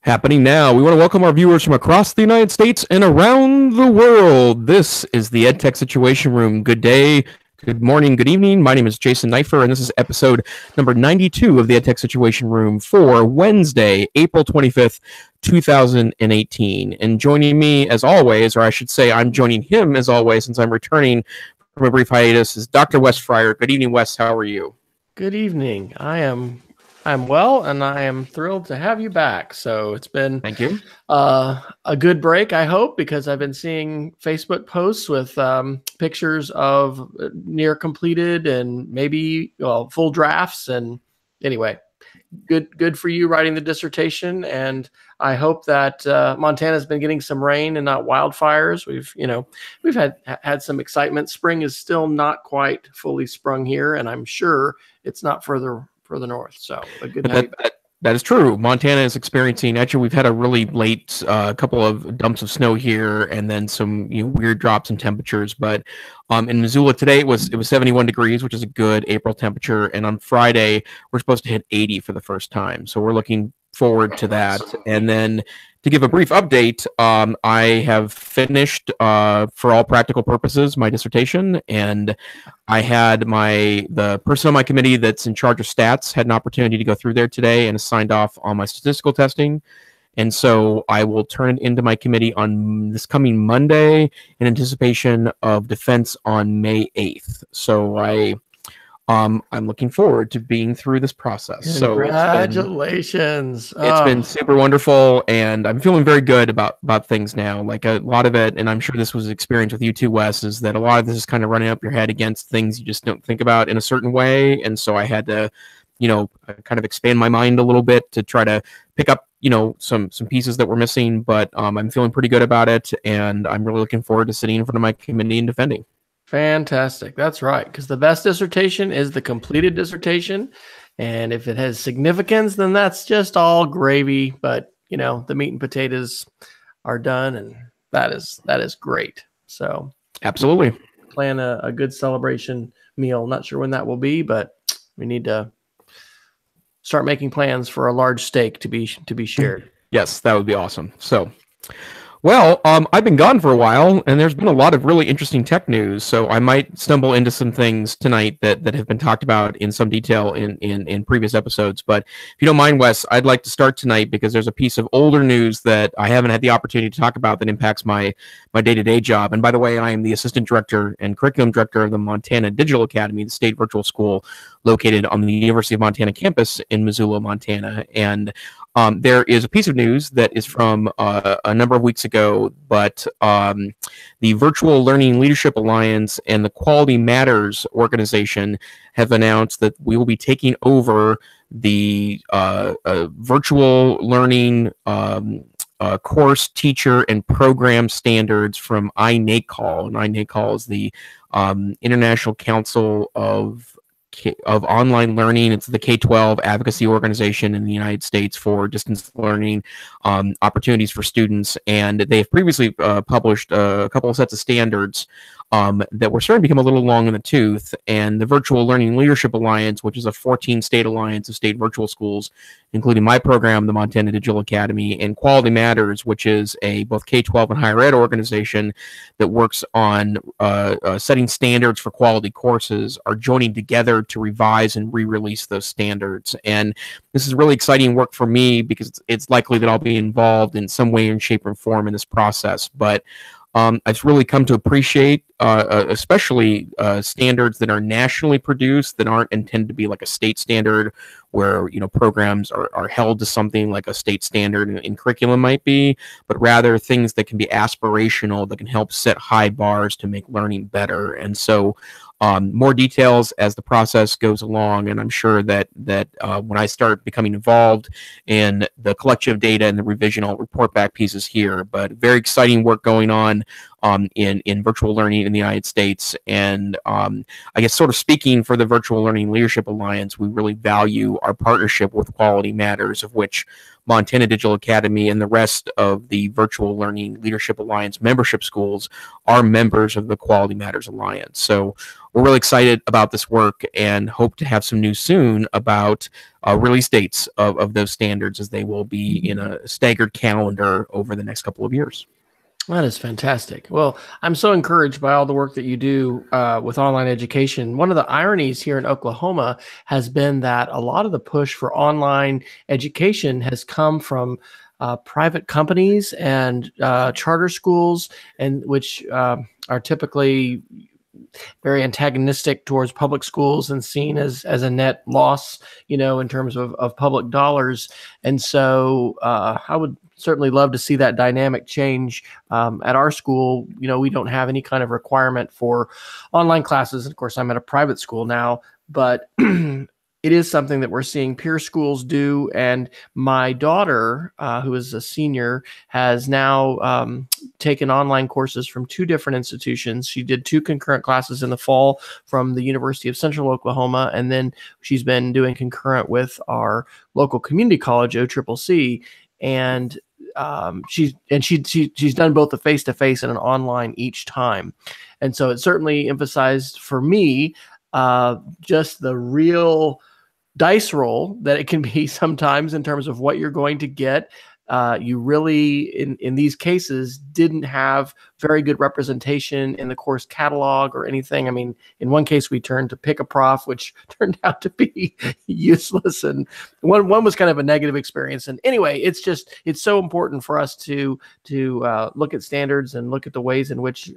Happening now. We want to welcome our viewers from across the United States and around the world. This is the EdTech Situation Room. Good day, good morning, good evening. My name is Jason Neiffer, and this is episode number 92 of the EdTech Situation Room for Wednesday, April 25th, 2018. And joining me, as always, or I should say I'm joining him, as always, since I'm returning from a brief hiatus, is Dr. Wes Fryer. Good evening, Wes. How are you? Good evening. I'm well, and I am thrilled to have you back. So it's been Thank you. A good break, I hope, because I've been seeing Facebook posts with pictures of near completed and maybe full drafts. And anyway, good for you writing the dissertation. And I hope that Montana's been getting some rain and not wildfires. We've had some excitement. Spring is still not quite fully sprung here, and I'm sure it's not further north. So good to have you back. That is true. Montana is experiencing. Actually, we've had a really late couple of dumps of snow here, and then some weird drops in temperatures. But in Missoula today, it was 71 degrees, which is a good April temperature. And on Friday, we're supposed to hit 80 for the first time. So we're looking forward to that. And then to give a brief update, I have finished, for all practical purposes, my dissertation, and I had the person on my committee that's in charge of stats had an opportunity to go through there today and has signed off on my statistical testing. And so I will turn it into my committee on this coming Monday in anticipation of defense on May 8th. So I'm looking forward to being through this process. Congratulations. It's been super wonderful, and I'm feeling very good about things now. Like a lot of it, and I'm sure this was an experience with you too, Wes, is that a lot of this is kind of running up your head against things you just don't think about in a certain way. And so I had to, kind of expand my mind a little bit to try to pick up, some pieces that were missing. But I'm feeling pretty good about it, and I'm really looking forward to sitting in front of my committee and defending. Fantastic. That's right. Because the best dissertation is the completed dissertation. And if it has significance, then that's just all gravy. But, the meat and potatoes are done, and that is great. So absolutely. Plan a good celebration meal. Not sure when that will be, but we need to start making plans for a large steak to be shared. Yes, that would be awesome. So, well, I've been gone for a while, and there's been a lot of really interesting tech news, so I might stumble into some things tonight that have been talked about in some detail in previous episodes. But if you don't mind, Wes, I'd like to start tonight because there's a piece of older news that I haven't had the opportunity to talk about that impacts my day-to-day job. And by the way, I am the Assistant Director and Curriculum Director of the Montana Digital Academy, the state virtual school located on the University of Montana campus in Missoula, Montana. And there is a piece of news that is from a number of weeks ago, but the Virtual Learning Leadership Alliance and the Quality Matters organization have announced that we will be taking over the virtual learning course, teacher, and program standards from INACOL. And INACOL is the International Council of Online Learning. It's the K-12 advocacy organization in the United States for distance learning opportunities for students. And they have previously published a couple of sets of standards that were starting to become a little long in the tooth. And the Virtual Learning Leadership Alliance, which is a 14-state alliance of state virtual schools, including my program, the Montana Digital Academy, and Quality Matters, which is a both K-12 and higher ed organization that works on setting standards for quality courses, are joining together to revise and re-release those standards. And this is really exciting work for me because it's likely that I'll be involved in some way, in shape, or form in this process. But I've really come to appreciate, especially standards that are nationally produced, that aren't intended to be like a state standard, where programs are held to something like a state standard in curriculum might be, but rather things that can be aspirational, that can help set high bars to make learning better. And so more details as the process goes along, and I'm sure that when I start becoming involved in the collection of data and the revision, I'll report back pieces here. But very exciting work going on in virtual learning in the United States. And I guess sort of speaking for the Virtual Learning Leadership Alliance, we really value our partnership with Quality Matters, of which Montana Digital Academy and the rest of the Virtual Learning Leadership Alliance membership schools are members of the Quality Matters Alliance. So we're really excited about this work and hope to have some news soon about release dates of those standards, as they will be in a staggered calendar over the next couple of years. That is fantastic. Well, I'm so encouraged by all the work that you do with online education. One of the ironies here in Oklahoma has been that a lot of the push for online education has come from private companies and charter schools, and which are typically very antagonistic towards public schools and seen as a net loss, in terms of public dollars. And so I would certainly love to see that dynamic change at our school. We don't have any kind of requirement for online classes. Of course, I'm at a private school now, but it is something that we're seeing peer schools do. And my daughter, who is a senior, has now taken online courses from 2 different institutions. She did 2 concurrent classes in the fall from the University of Central Oklahoma, and then she's been doing concurrent with our local community college, OCCC. And she's done both the face-to-face and an online each time. And so it certainly emphasized for me just the real dice roll that it can be sometimes in terms of what you're going to get. You really, in these cases, didn't have very good representation in the course catalog or anything. I mean, in one case, we turned to Pick a Prof, which turned out to be useless. And one was kind of a negative experience. And anyway, it's so important for us to look at standards and look at the ways in which,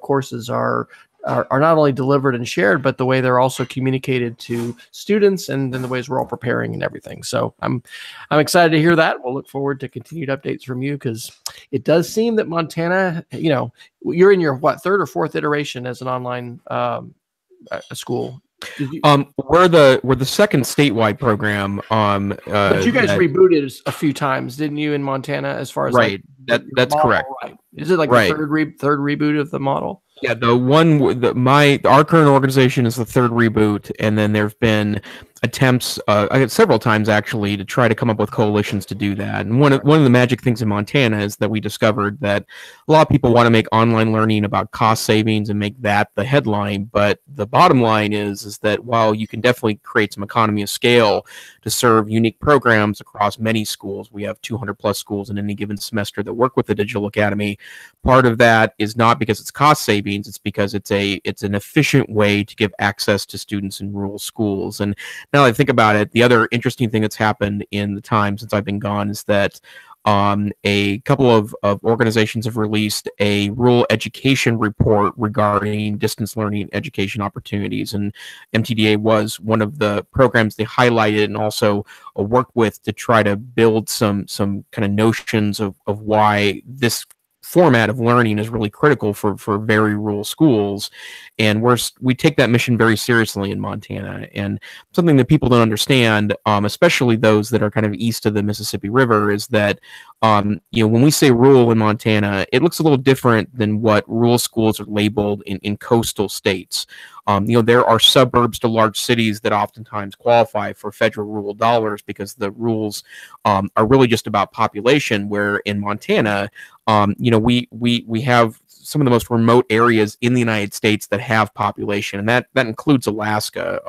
courses are not only delivered and shared, but the way they're also communicated to students, and then the ways we're all preparing and everything. So I'm excited to hear that. We'll look forward to continued updates from you, because it does seem that Montana, you're in your 3rd or 4th iteration as an online school. We're the second statewide program. But you guys rebooted a few times, didn't you, in Montana? As far as right, that's model, correct. Right? Is it like the third reboot of the model? Yeah, our current organization is the 3rd reboot, and then there've been attempts several times actually to try to come up with coalitions to do that. And one of the magic things in Montana is that we discovered that a lot of people want to make online learning about cost savings and make that the headline, but the bottom line is that while you can definitely create some economy of scale to serve unique programs across many schools, we have 200 plus schools in any given semester that work with the Digital Academy. Part of that is not because it's cost savings, it's because it's an efficient way to give access to students in rural schools. And now that I think about it, the other interesting thing that's happened in the time since I've been gone is that a couple of organizations have released a rural education report regarding distance learning education opportunities, and MTDA was one of the programs they highlighted and also worked with to try to build some kind of notions of why this format of learning is really critical for very rural schools. And we take that mission very seriously in Montana. And something that people don't understand, especially those that are kind of east of the Mississippi River, is that when we say rural in Montana, it looks a little different than what rural schools are labeled in coastal states. There are suburbs to large cities that oftentimes qualify for federal rural dollars because the rules are really just about population, where in Montana, we have some of the most remote areas in the United States that have population, and that includes Alaska.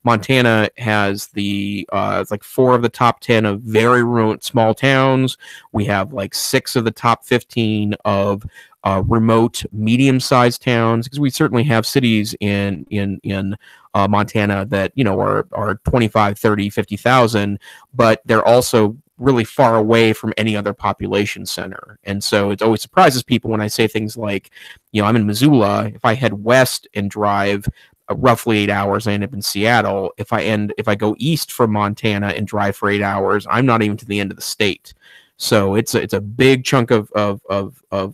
Montana has it's like 4 of the top 10 of very remote small towns. We have like 6 of the top 15 of remote medium-sized towns, because we certainly have cities in Montana that are 25, 30, 50,000, but they're also really far away from any other population center. And so it always surprises people when I say things like, I'm in Missoula. If I head west and drive roughly 8 hours, I end up in Seattle. If I go east from Montana and drive for 8 hours, I'm not even to the end of the state. So it's a big chunk of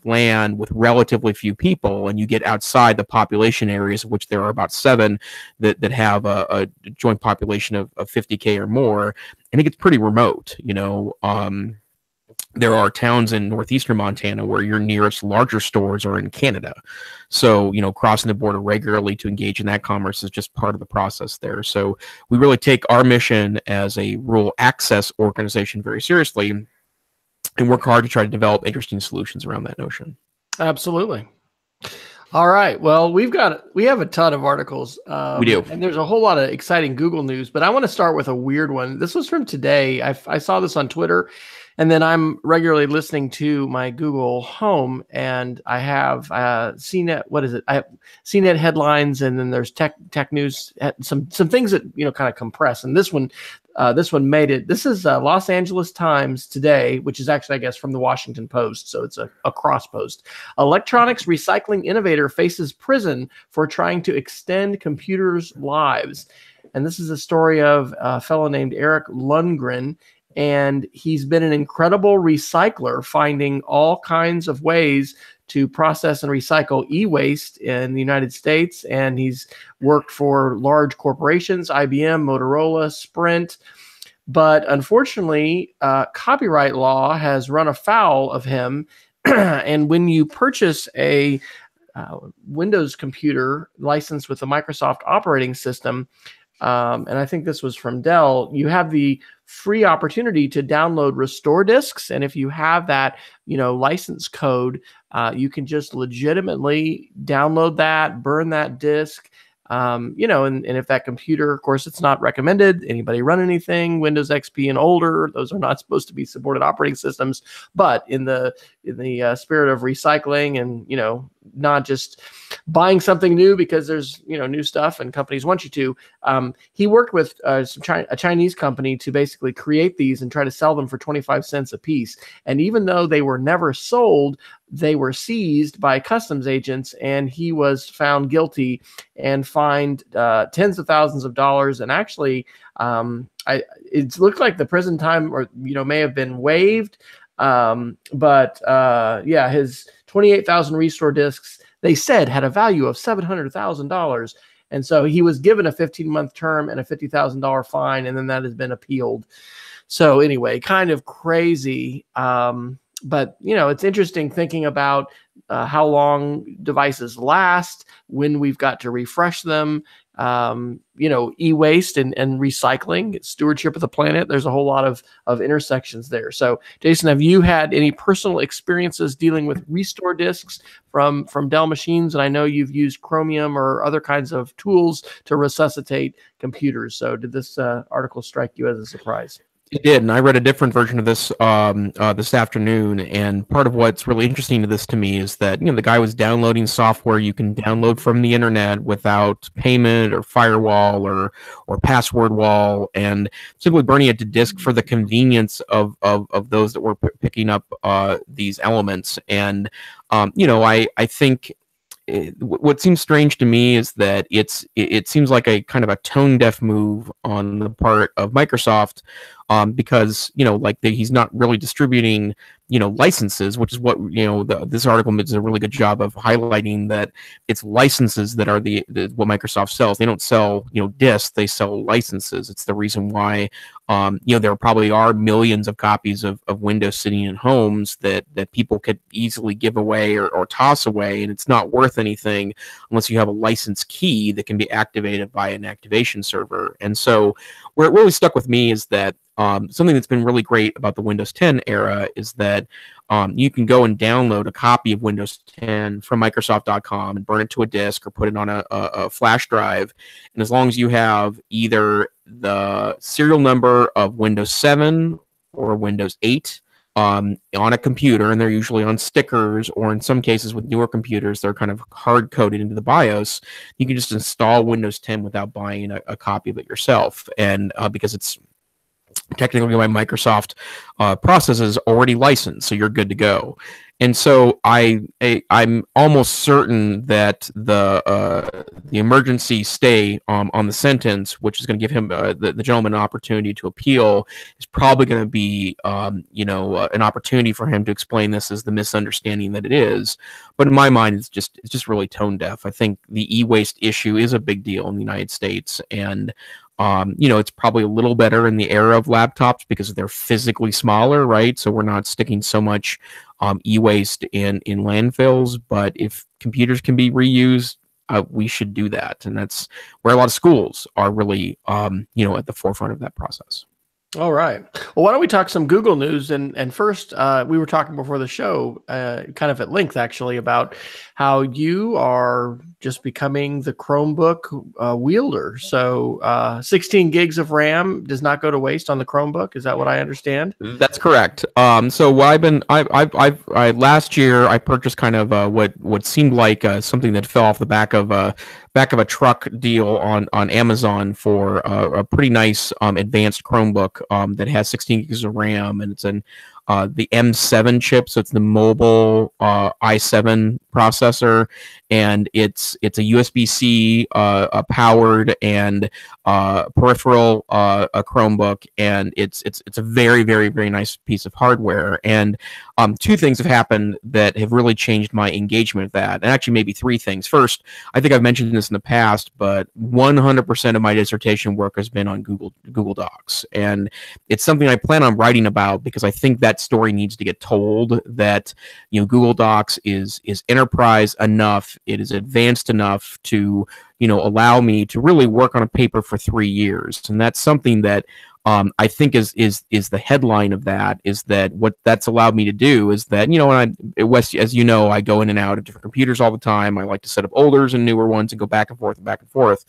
land with relatively few people, and you get outside the population areas, of which there are about 7 that have a joint population of 50K or more, and it gets pretty remote. there are towns in northeastern Montana where your nearest larger stores are in Canada. So, crossing the border regularly to engage in that commerce is just part of the process there. So we really take our mission as a rural access organization very seriously and work hard to try to develop interesting solutions around that notion. Absolutely. All right. Well, we have a ton of articles. We do. And there's a whole lot of exciting Google news, but I want to start with a weird one. This was from today. I saw this on Twitter, and then I'm regularly listening to my Google Home, and I have CNET. What is it? I have CNET headlines, and then there's tech news. Some things that kind of compress. And this one made it. This is Los Angeles Times today, which is actually, I guess, from the Washington Post. So it's a cross post. Electronics recycling innovator faces prison for trying to extend computers' lives. And this is a story of a fellow named Eric Lundgren. And he's been an incredible recycler, finding all kinds of ways to process and recycle e-waste in the United States. And he's worked for large corporations, IBM, Motorola, Sprint. But unfortunately, copyright law has run afoul of him. And when you purchase a Windows computer licensed with the Microsoft operating system, and I think this was from Dell, you have the free opportunity to download restore disks. And if you have that, license code, you can just legitimately download that, burn that disk. And if that computer, of course, it's not recommended anybody run anything Windows XP and older. Those are not supposed to be supported operating systems. But in the spirit of recycling and not just buying something new because there's new stuff and companies want you to, he worked with a Chinese company to basically create these and try to sell them for 25 cents a piece. And even though they were never sold, they were seized by customs agents, and he was found guilty and fined tens of thousands of dollars. And actually, it looked like the prison time may have been waived. But his 28,000 restore disks, they said, had a value of $700,000. And so he was given a 15-month term and a $50,000 fine, and then that has been appealed. So anyway, kind of crazy. But, it's interesting thinking about how long devices last, when we've got to refresh them, e-waste and recycling, stewardship of the planet. There's a whole lot of intersections there. So, Jason, have you had any personal experiences dealing with restore disks from Dell machines? And I know you've used Chromium or other kinds of tools to resuscitate computers. So did this article strike you as a surprise? It did, and I read a different version of this this afternoon. And part of what's really interesting to this to me is that the guy was downloading software you can download from the internet without payment or firewall or password wall, and simply burning it to disk for the convenience of those that were picking up these elements. And I think what seems strange to me is that it seems like a kind of a tone deaf move on the part of Microsoft, because he's not really distributing licenses, which is what this article does a really good job of highlighting, that it's licenses that are the what Microsoft sells. They don't sell disks, they sell licenses. It's the reason why there probably are millions of copies of Windows sitting in homes that people could easily give away or toss away, and it's not worth anything unless you have a license key that can be activated by an activation server. And so where it really stuck with me is that something that's been really great about the Windows 10 era is that you can go and download a copy of Windows 10 from Microsoft.com and burn it to a disk or put it on a flash drive. And as long as you have either the serial number of Windows 7 or Windows 8 on a computer, and they're usually on stickers, or in some cases with newer computers, they're kind of hard-coded into the BIOS, you can just install Windows 10 without buying a copy of it yourself. And because it's technically by Microsoft processes already licensed, so you're good to go. And so I'm almost certain that the emergency stay on the sentence, which is going to give him the gentleman an opportunity to appeal, is probably going to be an opportunity for him to explain this as the misunderstanding that it is. But in my mind, it's just really tone deaf. I think the e-waste issue is a big deal in the United States, and It's probably a little better in the era of laptops because they're physically smaller, right? So we're not sticking so much e-waste in landfills. But if computers can be reused, we should do that, and that's where a lot of schools are really, at the forefront of that process. All right. Well, why don't we talk some Google news? And first, we were talking before the show, kind of at length, actually, about how you are just becoming the Chromebook wielder. So 16 gigs of RAM does not go to waste on the Chromebook. Is that what I understand? That's correct. So what I last year I purchased kind of what seemed like something that fell off the back of a truck deal on Amazon for a pretty nice advanced Chromebook that has 16 gigs of RAM, and it's an the M7 chip, so it's the mobile i7 processor, and it's a USB-C powered and peripheral a Chromebook, and it's a very, very, very nice piece of hardware. And two things have happened that have really changed my engagement with that, and actually maybe three things. First, I think I've mentioned this in the past, but 100% of my dissertation work has been on Google Docs, and it's something I plan on writing about because I think that story needs to get told, that Google Docs is enterprise enough, it is advanced enough to allow me to really work on a paper for 3 years. And that's something that I think is the headline of that, is that what that's allowed me to do is that, when at West, as you know, I go in and out of different computers all the time. I like to set up older and newer ones and go back and forth and back and forth.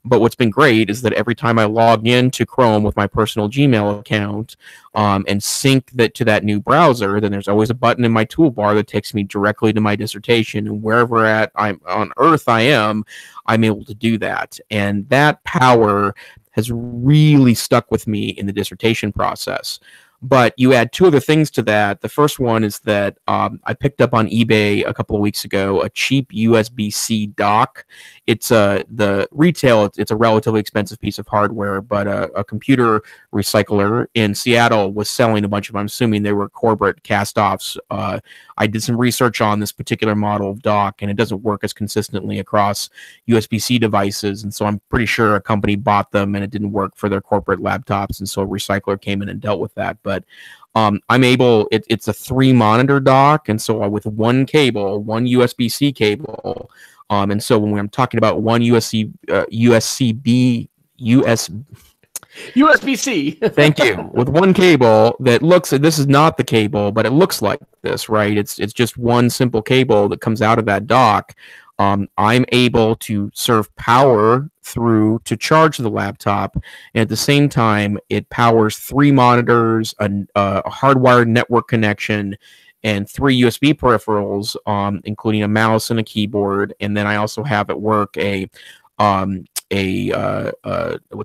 But what's been great is that every time I log into Chrome with my personal Gmail account and sync that to that new browser, then there's always a button in my toolbar that takes me directly to my dissertation, and wherever I'm on Earth I'm able to do that. And that power has really stuck with me in the dissertation process. But you add two other things to that. The first one is that I picked up on eBay a couple of weeks ago a cheap USB-C dock. It's the retail. It's a relatively expensive piece of hardware, but a computer recycler in Seattle was selling a bunch of them. I'm assuming they were corporate cast-offs. I did some research on this particular model of dock, and it doesn't work as consistently across USB-C devices. And so I'm pretty sure a company bought them, and it didn't work for their corporate laptops. And so a recycler came in and dealt with that. But I'm able, it's a 3-monitor dock, and so with one cable, one USB-C cable, and so when I'm talking about one USB-C, thank you, with one cable that looks, this is not the cable, but it looks like this, right? It's just one simple cable that comes out of that dock. I'm able to serve power through to charge the laptop, and at the same time, it powers 3 monitors, a hardwired network connection, and 3 USB peripherals, including a mouse and a keyboard. And then I also have at work what's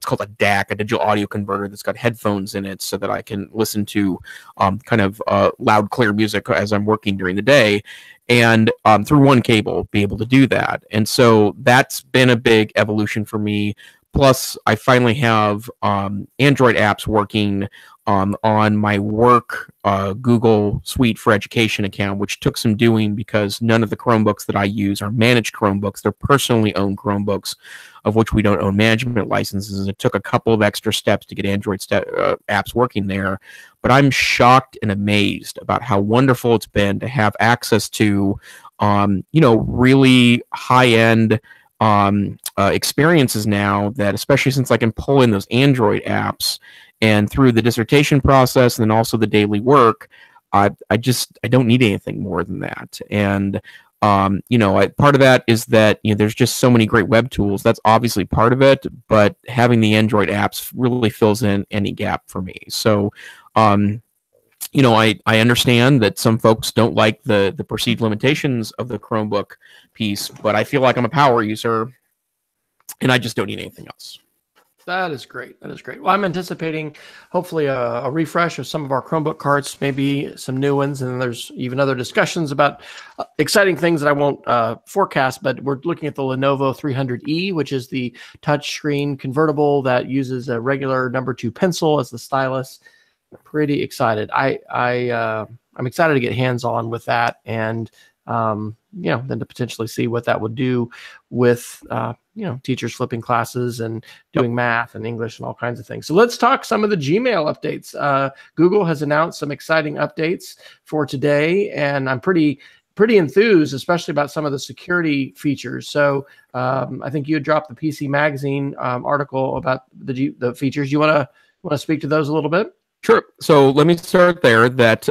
called a DAC, a digital audio converter, that's got headphones in it, so that I can listen to kind of loud, clear music as I'm working during the day, and through one cable be able to do that. And so that's been a big evolution for me. Plus, I finally have Android apps working on my work Google Suite for Education account, which took some doing because none of the Chromebooks that I use are managed Chromebooks. They're personally owned Chromebooks, of which we don't own management licenses. It took a couple of extra steps to get Android apps working there. But I'm shocked and amazed about how wonderful it's been to have access to, really high-end experiences now, that especially since I can pull in those Android apps, and through the dissertation process and then also the daily work, I don't need anything more than that. And part of that is that there's just so many great web tools. That's obviously part of it, but having the Android apps really fills in any gap for me. So I understand that some folks don't like the perceived limitations of the Chromebook piece, but I feel like I'm a power user, and I just don't need anything else. That is great. That is great. Well, I'm anticipating hopefully a refresh of some of our Chromebook carts, maybe some new ones, and there's even other discussions about exciting things that I won't forecast, but we're looking at the Lenovo 300E, which is the touchscreen convertible that uses a regular number 2 pencil as the stylus. Pretty excited. I'm excited to get hands-on with that, and then to potentially see what that would do with, teachers flipping classes and doing math and English and all kinds of things. So let's talk some of the Gmail updates. Google has announced some exciting updates for today, and I'm pretty enthused, especially about some of the security features. So I think you had dropped the PC Magazine article about the features. You want to speak to those a little bit? Sure. So let me start there. That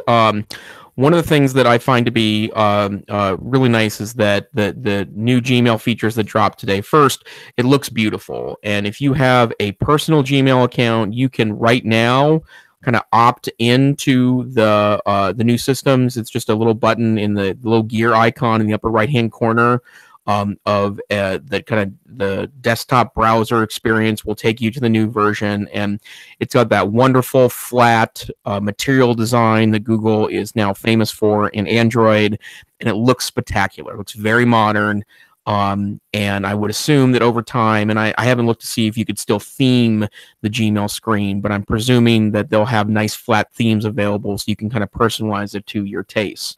one of the things that I find to be really nice is that the new Gmail features that dropped today. First, it looks beautiful, and if you have a personal Gmail account, you can right now kind of opt into the new systems. It's just a little button in the little gear icon in the upper right hand corner of the kind of the desktop browser experience will take you to the new version, and it's got that wonderful flat material design that Google is now famous for in Android, and it looks spectacular. It looks very modern. And I would assume that over time, and I haven't looked to see if you could still theme the Gmail screen, but I'm presuming that they'll have nice flat themes available so you can kind of personalize it to your tastes.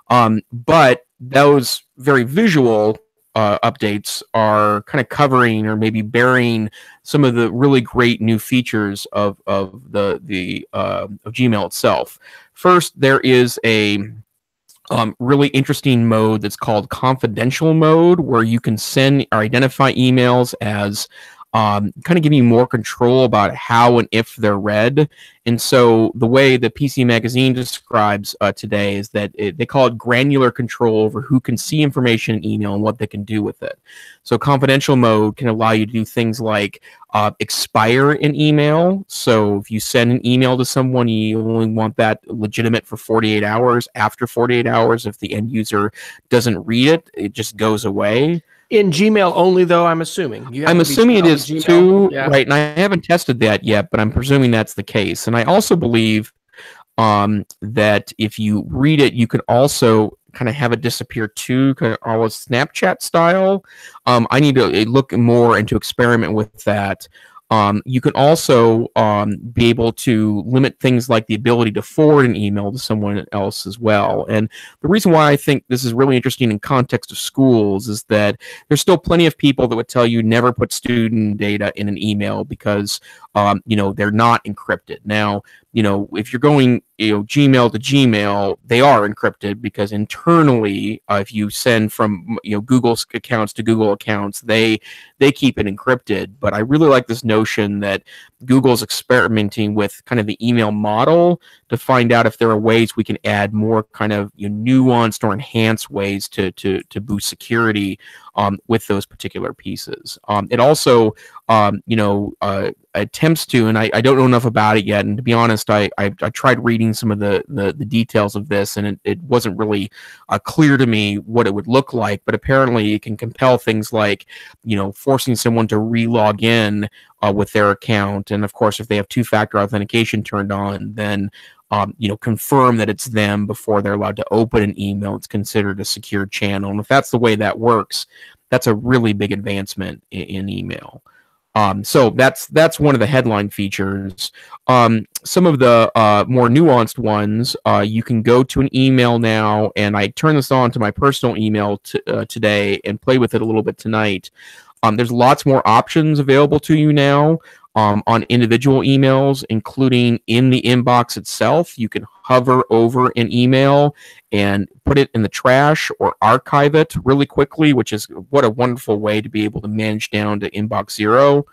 But those very visual updates are kind of covering or maybe burying some of the really great new features of Gmail itself. First, there is a really interesting mode that's called confidential mode, where you can send or identify emails as kind of giving you more control about how and if they're read. And so the way the PC Magazine describes today is that they call it granular control over who can see information in email and what they can do with it. So confidential mode can allow you to do things like expire an email. So if you send an email to someone, you only want that legitimate for 48 hours. After 48 hours, if the end user doesn't read it, it just goes away. In Gmail only, though, I'm assuming. I'm assuming it is too, right? And I haven't tested that yet, but I'm presuming that's the case. And I also believe that if you read it, you could also kind of have it disappear too, kind of almost Snapchat style. I need to look more and to experiment with that. You can also be able to limit things like the ability to forward an email to someone else as well. And the reason why I think this is really interesting in context of schools is that there's still plenty of people that would tell you never put student data in an email because they're not encrypted. Now, if you're going Gmail to Gmail, they are encrypted because internally, if you send from Google's accounts to Google accounts, they keep it encrypted. But I really like this notion that Google's experimenting with kind of the email model to find out if there are ways we can add more kind of nuanced or enhanced ways to boost security with those particular pieces. It also attempts to, and I don't know enough about it yet, and to be honest, I tried reading some of the details of this, and it wasn't really clear to me what it would look like, but apparently it can compel things like forcing someone to re-log in with their account, and of course if they have two-factor authentication turned on, then confirm that it's them before they're allowed to open an email. It's considered a secure channel. And if that's the way that works, that's a really big advancement in email. So that's one of the headline features. Some of the more nuanced ones, you can go to an email now, and I turned this on to my personal email today and play with it a little bit tonight. There's lots more options available to you now. On individual emails, including in the inbox itself. You can hover over an email and put it in the trash or archive it really quickly, which is what a wonderful way to be able to manage down to inbox zero.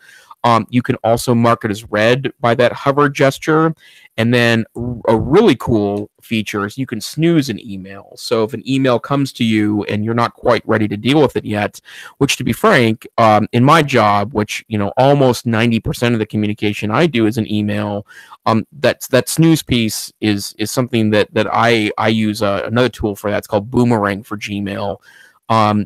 You can also mark it as read by that hover gesture. And then a really cool feature is you can snooze an email. So if an email comes to you and you're not quite ready to deal with it yet, which to be frank, in my job, which almost 90% of the communication I do is an email, that snooze piece is something that I use another tool for that. It's called Boomerang for Gmail.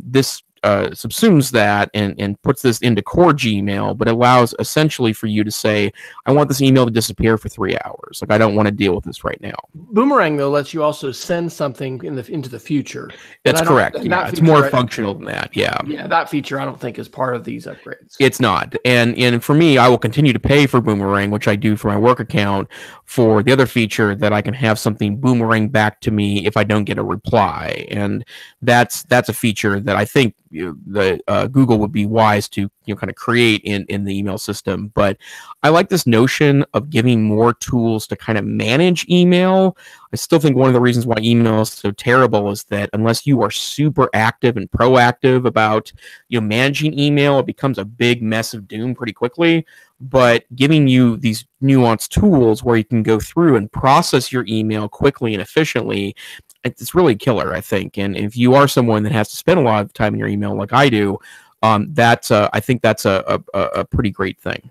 This subsumes that and puts this into core Gmail, but allows essentially for you to say, I want this email to disappear for 3 hours. Like, I don't want to deal with this right now. Boomerang, though, lets you also send something into the future. That's correct. Yeah, it's more functional than that. Yeah. Yeah, that feature I don't think is part of these upgrades. It's not. And for me, I will continue to pay for Boomerang, which I do for my work account, for the other feature that I can have something boomerang back to me if I don't get a reply. And that's a feature that I think Google would be wise to kind of create in the email system. But I like this notion of giving more tools to kind of manage email. I still think one of the reasons why email is so terrible is that unless you are super active and proactive about managing email, it becomes a big mess of doom pretty quickly. But giving you these nuanced tools where you can go through and process your email quickly and efficiently, it's really killer, I think. And if you are someone that has to spend a lot of time in your email like I do, I think that's a pretty great thing.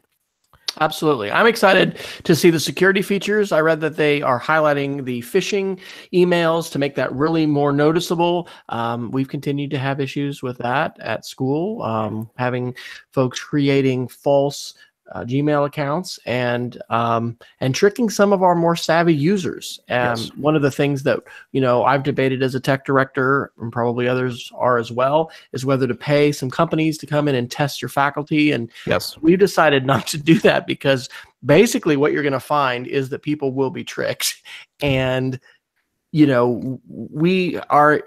Absolutely. I'm excited to see the security features. I read that they are highlighting the phishing emails to make that really more noticeable. We've continued to have issues with that at school, having folks creating false Gmail accounts and tricking some of our more savvy users. Yes. One of the things that I've debated as a tech director, and probably others are as well, is whether to pay some companies to come in and test your faculty. And yes, we've decided not to do that because basically what you're going to find is that people will be tricked. And we are.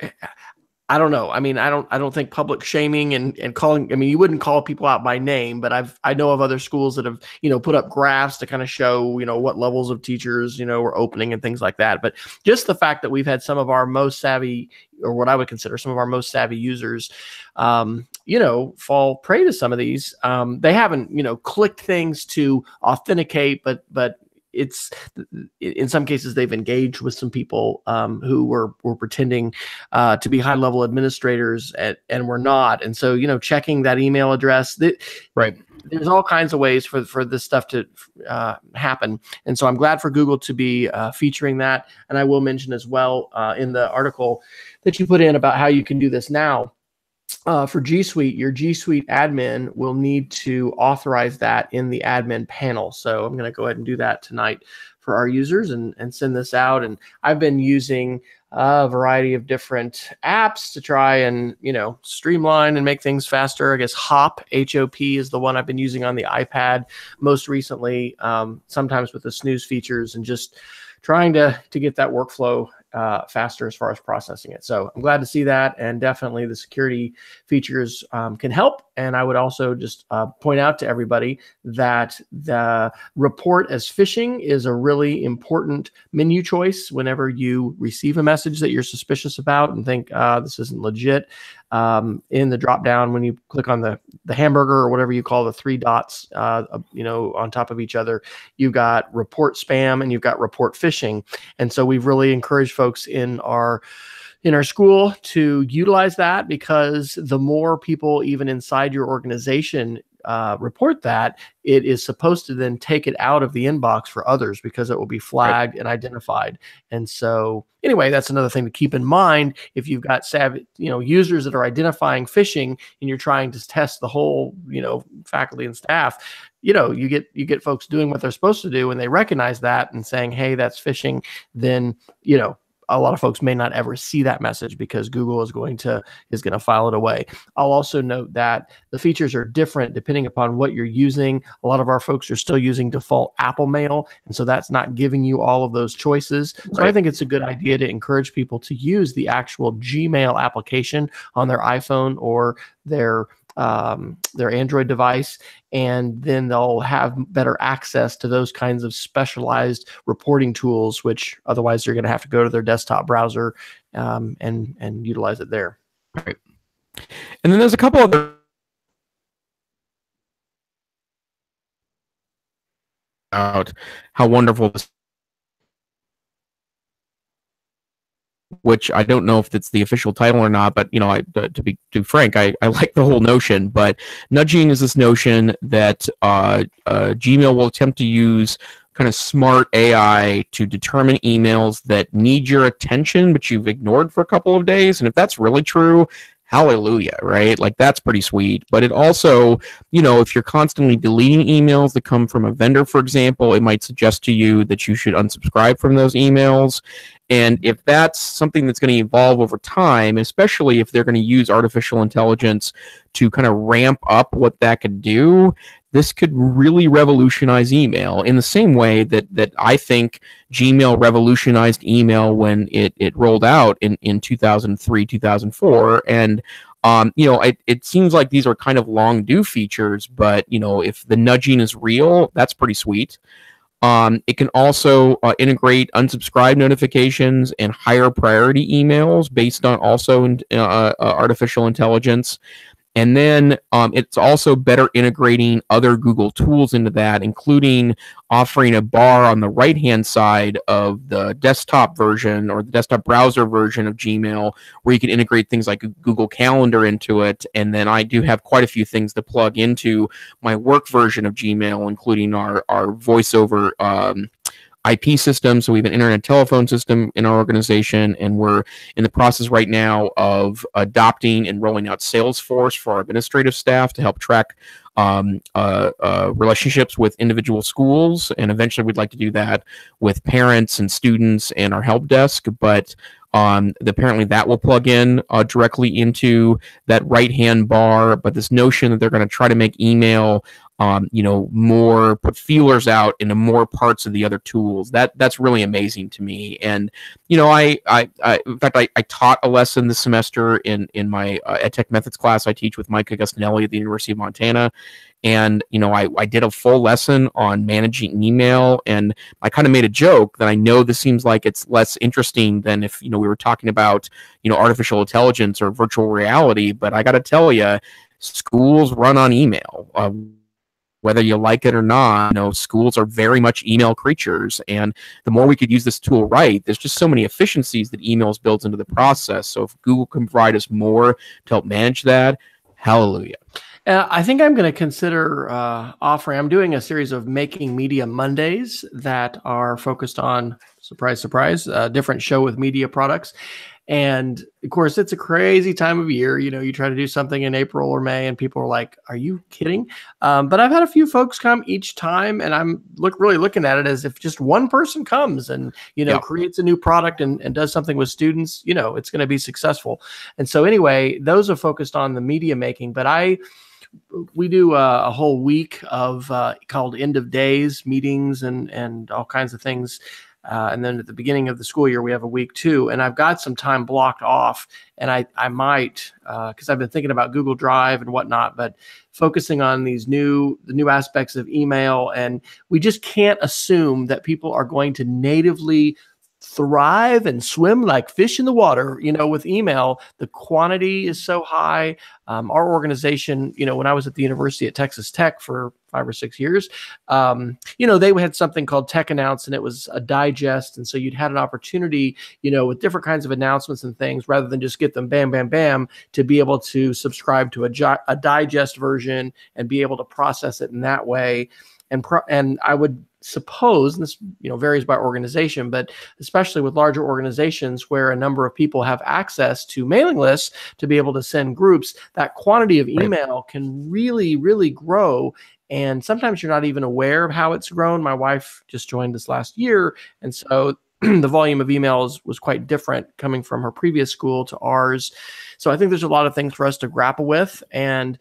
I don't know. I mean, I don't think public shaming and calling, I mean, you wouldn't call people out by name, but I know of other schools that have, put up graphs to kind of show, what levels of teachers, were opening and things like that. But just the fact that we've had some of our most savvy, or what I would consider some of our most savvy users, fall prey to some of these. They haven't, clicked things to authenticate, but it's in some cases they've engaged with some people who were pretending to be high level administrators and were not. And so, checking that email address, right. There's all kinds of ways for this stuff to happen. And so I'm glad for Google to be featuring that. And I will mention as well in the article that you put in about how you can do this now. For Gsuite, your Gsuite admin will need to authorize that in the admin panel. So I'm going to go ahead and do that tonight for our users and send this out. And I've been using a variety of different apps to try and, streamline and make things faster. I guess HOP, H-O-P, is the one I've been using on the iPad most recently, sometimes with the snooze features, and just trying to get that workflow faster as far as processing it. So I'm glad to see that, and definitely the security features can help. And I would also just point out to everybody that the report as phishing is a really important menu choice whenever you receive a message that you're suspicious about and think this isn't legit. In the drop down, when you click on the hamburger or whatever you call the 3 dots, on top of each other, you've got report spam and you've got report phishing. And so we've really encouraged folks in our school to utilize that, because the more people even inside your organization report that, it is supposed to then take it out of the inbox for others, because it will be flagged and identified. And so anyway, that's another thing to keep in mind. If you've got savvy, users that are identifying phishing and you're trying to test the whole, faculty and staff, you get folks doing what they're supposed to do, and they recognize that and saying, hey, that's phishing, then, a lot of folks may not ever see that message because Google is going to file it away. I'll also note that the features are different depending upon what you're using. A lot of our folks are still using default Apple Mail, and so that's not giving you all of those choices. So I think it's a good idea to encourage people to use the actual Gmail application on their iPhone or their Android device, and then they'll have better access to those kinds of specialized reporting tools, which otherwise they're going to have to go to their desktop browser and utilize it there. Right. And then there's a couple other about how wonderful this, which I don't know if it's the official title or not, but to be frank, I like the whole notion. But nudging is this notion that Gmail will attempt to use kind of smart AI to determine emails that need your attention, but you've ignored for a couple of days. And if that's really true, hallelujah, right? Like that's pretty sweet. But it also, if you're constantly deleting emails that come from a vendor, for example, it might suggest to you that you should unsubscribe from those emails. And if that's something that's going to evolve over time, especially if they're going to use artificial intelligence to kind of ramp up what that could do, this could really revolutionize email in the same way that I think Gmail revolutionized email when it rolled out in 2003, 2004. And it seems like these are kind of long due features, but if the nudging is real, that's pretty sweet. It can also integrate unsubscribe notifications and higher priority emails based on also artificial intelligence. And then it's also better integrating other Google tools into that, including offering a bar on the right-hand side of the desktop version or the desktop browser version of Gmail, where you can integrate things like Google Calendar into it. And then I do have quite a few things to plug into my work version of Gmail, including our voice over IP system. So we have an internet telephone system in our organization, and we're in the process right now of adopting and rolling out Salesforce for our administrative staff to help track relationships with individual schools. And eventually we'd like to do that with parents and students and our help desk. But apparently that will plug in directly into that right-hand bar. But this notion that they're going to try to make email more, put feelers out into more parts of the other tools. That's really amazing to me. And, I in fact, I taught a lesson this semester in my EdTech methods class I teach with Mike Augustinelli at the University of Montana. And, I did a full lesson on managing email, and I kind of made a joke that I know this seems like it's less interesting than if, we were talking about, artificial intelligence or virtual reality. But I got to tell you, schools run on email. Whether you like it or not, schools are very much email creatures. And the more we could use this tool right, there's just so many efficiencies that emails builds into the process. So if Google can provide us more to help manage that, hallelujah. I think I'm going to consider offering, I'm doing a series of Making Media Mondays that are focused on, surprise, surprise, a different show with media products. And of course, it's a crazy time of year. You try to do something in April or May and people are like, are you kidding? But I've had a few folks come each time, and I'm really looking at it as if just one person comes and, creates a new product and does something with students, it's going to be successful. And so anyway, those are focused on the media making, but we do a whole week of called end of days meetings and all kinds of things. And then at the beginning of the school year, we have a week too. And I've got some time blocked off, and I might, because I've been thinking about Google Drive and whatnot, but focusing on the new aspects of email. And we just can't assume that people are going to natively thrive and swim like fish in the water. With email, the quantity is so high. Our organization, when I was at the University at Texas Tech for 5 or 6 years, they had something called Tech Announce, and it was a digest. And so you'd had an opportunity, with different kinds of announcements and things, rather than just get them bam, bam, bam, to be able to subscribe to a digest version and be able to process it in that way. And I would suppose, and this varies by organization, but especially with larger organizations where a number of people have access to mailing lists to be able to send groups, that quantity of email can really, really grow. And sometimes you're not even aware of how it's grown. My wife just joined us last year, and so the volume of emails was quite different coming from her previous school to ours. So I think there's a lot of things for us to grapple with, and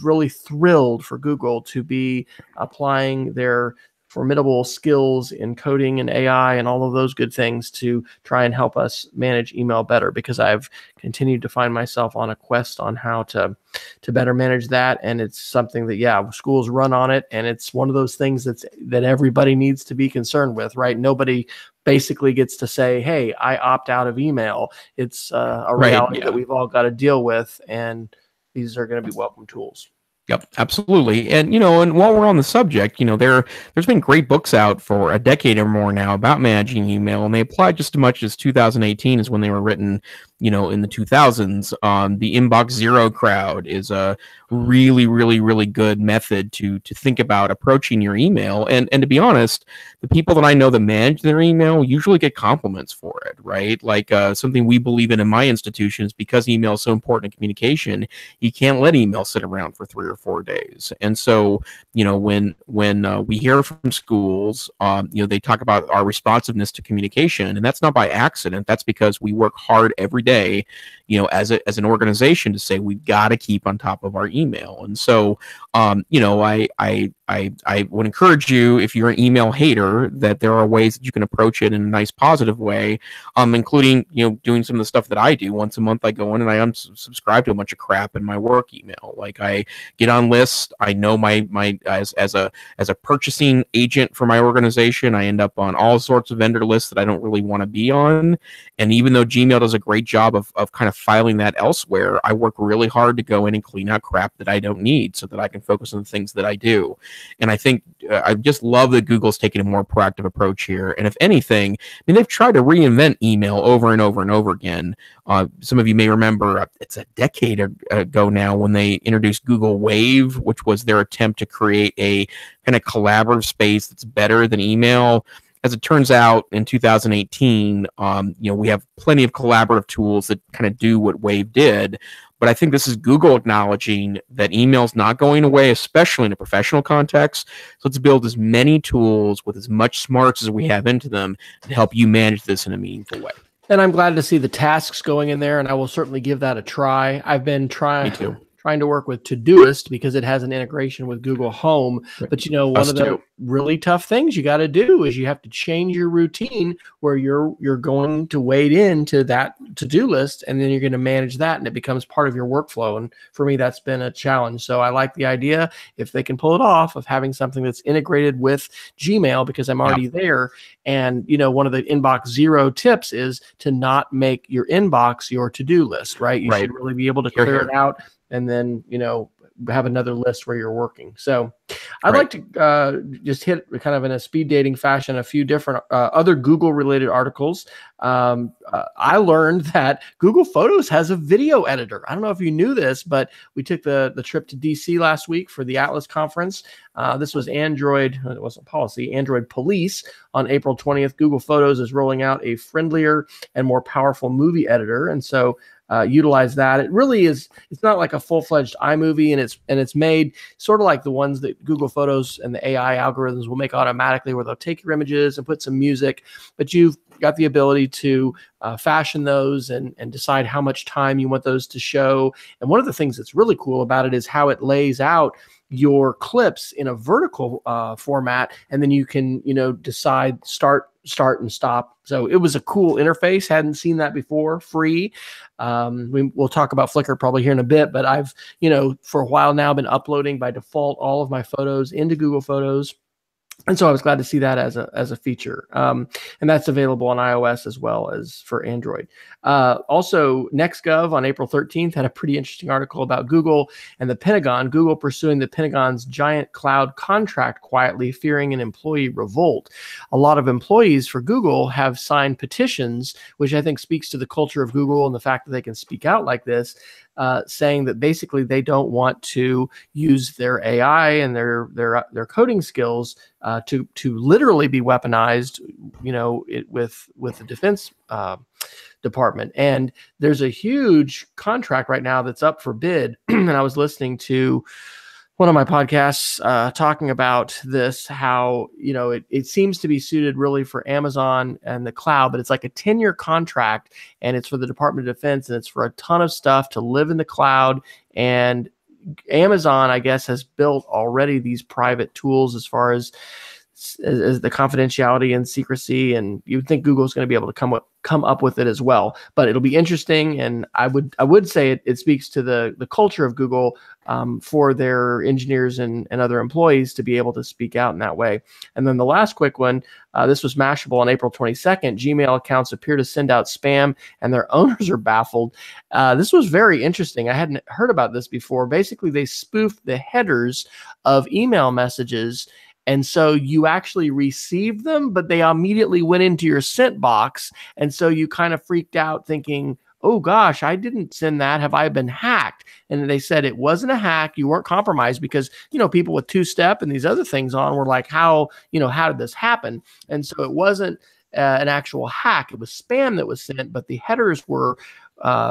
really thrilled for Google to be applying their formidable skills in coding and AI and all of those good things to try and help us manage email better, because I've continued to find myself on a quest on how to better manage that. And it's something that, schools run on it. And it's one of those things that everybody needs to be concerned with, right? Nobody basically gets to say, hey, I opt out of email. It's a reality that we've all got to deal with. And these are going to be welcome tools. Yep, absolutely. And, and while we're on the subject, there's been great books out for a decade or more now about managing email, and they apply just as much as 2018 is when they were written. in the 2000s. The Inbox Zero crowd is a really, really, really good method to think about approaching your email. And to be honest, the people that I know that manage their email usually get compliments for it, right? Like something we believe in my institution is because email is so important in communication, you can't let email sit around for 3 or 4 days. And so, when we hear from schools, they talk about our responsiveness to communication, and that's not by accident. That's because we work hard every day, as an organization, to say we've got to keep on top of our email. And so, I would encourage you, if you're an email hater, that there are ways that you can approach it in a nice, positive way, including, doing some of the stuff that I do. Once a month, I go in and I unsubscribe to a bunch of crap in my work email. Like, I get on lists. I know as a purchasing agent for my organization, I end up on all sorts of vendor lists that I don't really want to be on. And even though Gmail does a great job of kind of filing that elsewhere, I work really hard to go in and clean out crap that I don't need so that I can focus on the things that I do. And I think I just love that Google's taking a more proactive approach here. And if anything, they've tried to reinvent email over and over and over again. Some of you may remember it's a decade ago now when they introduced Google Wave, which was their attempt to create a kind of collaborative space that's better than email. As it turns out, in 2018, we have plenty of collaborative tools that kind of do what Wave did. But I think this is Google acknowledging that email's not going away, especially in a professional context. So let's build as many tools with as much smarts as we have into them to help you manage this in a meaningful way. And I'm glad to see the tasks going in there, and I will certainly give that a try. I've been trying to work with Todoist because it has an integration with Google Home. But one of the really tough things you got to do is you have to change your routine where you're going to wade into that to-do list, and then you're going to manage that, and it becomes part of your workflow. And for me, that's been a challenge. So I like the idea, if they can pull it off, of having something that's integrated with Gmail, because I'm already there. And one of the Inbox Zero tips is to not make your inbox your to-do list, right? You should really be able to clear it out, and then, have another list where you're working. So I'd like to just hit kind of in a speed dating fashion a few different other Google related articles. I learned that Google Photos has a video editor. I don't know if you knew this, but we took the trip to DC last week for the Atlas conference. This was Android Police on April 20th. Google Photos is rolling out a friendlier and more powerful movie editor. And so utilize that. It really is, it's not like a full-fledged iMovie, and it's made sort of like the ones that Google Photos and the AI algorithms will make automatically, where they'll take your images and put some music, but you've got the ability to fashion those and decide how much time you want those to show. And one of the things that's really cool about it is how it lays out your clips in a vertical format, and then you can decide start and stop. So it was a cool interface. Hadn't seen that before. Free. We'll talk about Flickr probably here in a bit, but I've for a while now been uploading by default all of my photos into Google Photos. And so I was glad to see that as a feature. And that's available on iOS as well as for Android. Also, NextGov on April 13th had a pretty interesting article about Google and the Pentagon. Google pursuing the Pentagon's giant cloud contract quietly, fearing an employee revolt. A lot of employees for Google have signed petitions, which I think speaks to the culture of Google and the fact that they can speak out like this. Saying that basically they don't want to use their AI and their coding skills to literally be weaponized, with the Defense Department. And there's a huge contract right now that's up for bid. And I was listening to one of my podcasts talking about this, how it seems to be suited really for Amazon and the cloud, but it's like a 10-year contract, and it's for the Department of Defense, and it's for a ton of stuff to live in the cloud. And Amazon, I guess, has built already these private tools as far as the confidentiality and secrecy, and you'd think Google's going to be able to come up with it as well. But it'll be interesting, and I would say it speaks to the culture of Google for their engineers and other employees to be able to speak out in that way. And then the last quick one, this was Mashable on April 22nd. Gmail accounts appear to send out spam, and their owners are baffled. This was very interesting. I hadn't heard about this before. Basically, they spoofed the headers of email messages. And so you actually received them, but they immediately went into your sent box. And so you kind of freaked out thinking, oh gosh, I didn't send that. Have I been hacked? And they said it wasn't a hack. You weren't compromised because, people with two-step and these other things on were like, how did this happen? And so it wasn't an actual hack. It was spam that was sent, but the headers were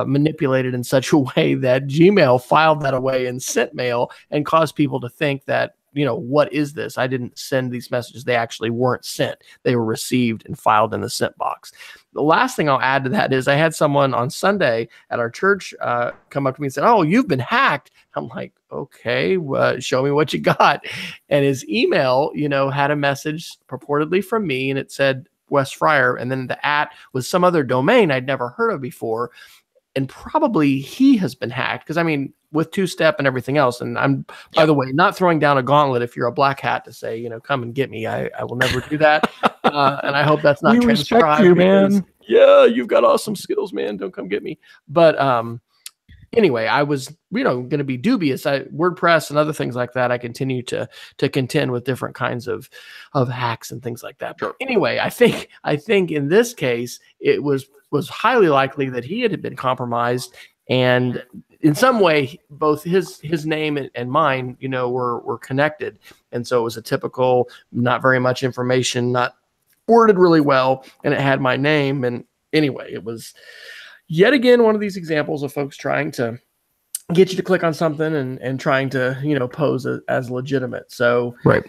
manipulated in such a way that Gmail filed that away in sent mail and caused people to think that, what is this? I didn't send these messages. They actually weren't sent. They were received and filed in the sent box. The last thing I'll add to that is I had someone on Sunday at our church come up to me and said, oh, you've been hacked. I'm like, okay, show me what you got. And his email, had a message purportedly from me, and it said West Fryer. And then the @ was some other domain I'd never heard of before. And probably he has been hacked because, with two-step and everything else. And I'm, by the way, not throwing down a gauntlet if you're a black hat to say, come and get me. I will never do that. And I hope that's not we transcribed. Respect you, man. Yeah, you've got awesome skills, man. Don't come get me. But anyway, I was, going to be dubious. WordPress and other things like that, I continue to contend with different kinds of hacks and things like that. But anyway, I think in this case, it was highly likely that he had been compromised, and in some way, both his name and mine, were connected. And so it was a typical, not very much information, not worded really well, and it had my name. And anyway, it was yet again one of these examples of folks trying to get you to click on something and trying to, pose as legitimate. So, right.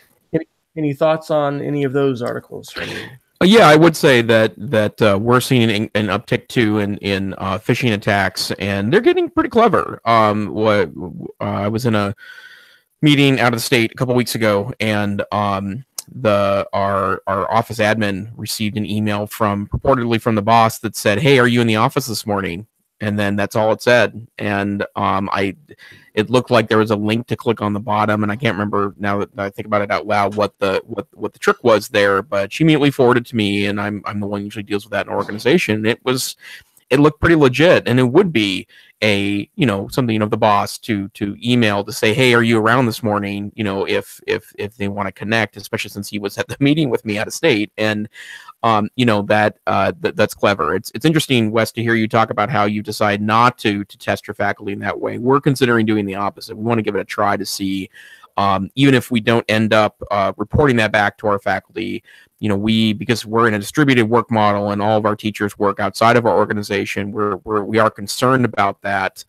Any thoughts on any of those articles from you? Yeah, I would say that we're seeing an uptick too in phishing attacks, and they're getting pretty clever. I was in a meeting out of the state a couple weeks ago, and our office admin received an email purportedly from the boss that said, "Hey, are you in the office this morning?" And then that's all it said. And it looked like there was a link to click on the bottom, and I can't remember now that I think about it out loud what the trick was there. But she immediately forwarded to me, and I'm the one who usually deals with that in an organization. It looked pretty legit, and it would be something of the boss to email to say, hey, are you around this morning? If they want to connect, especially since he was at the meeting with me out of state. And that's clever. It's interesting, Wes, to hear you talk about how you decide not to test your faculty in that way. We're considering doing the opposite. We want to give it a try to see, even if we don't end up reporting that back to our faculty, because we're in a distributed work model and all of our teachers work outside of our organization, we are concerned about that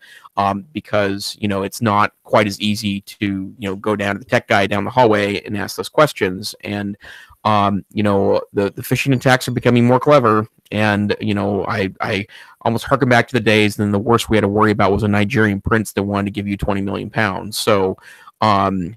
because, it's not quite as easy to, go down to the tech guy down the hallway and ask those questions. And, the phishing attacks are becoming more clever. And, I almost harken back to the days then the worst we had to worry about was a Nigerian prince that wanted to give you 20 million pounds. So that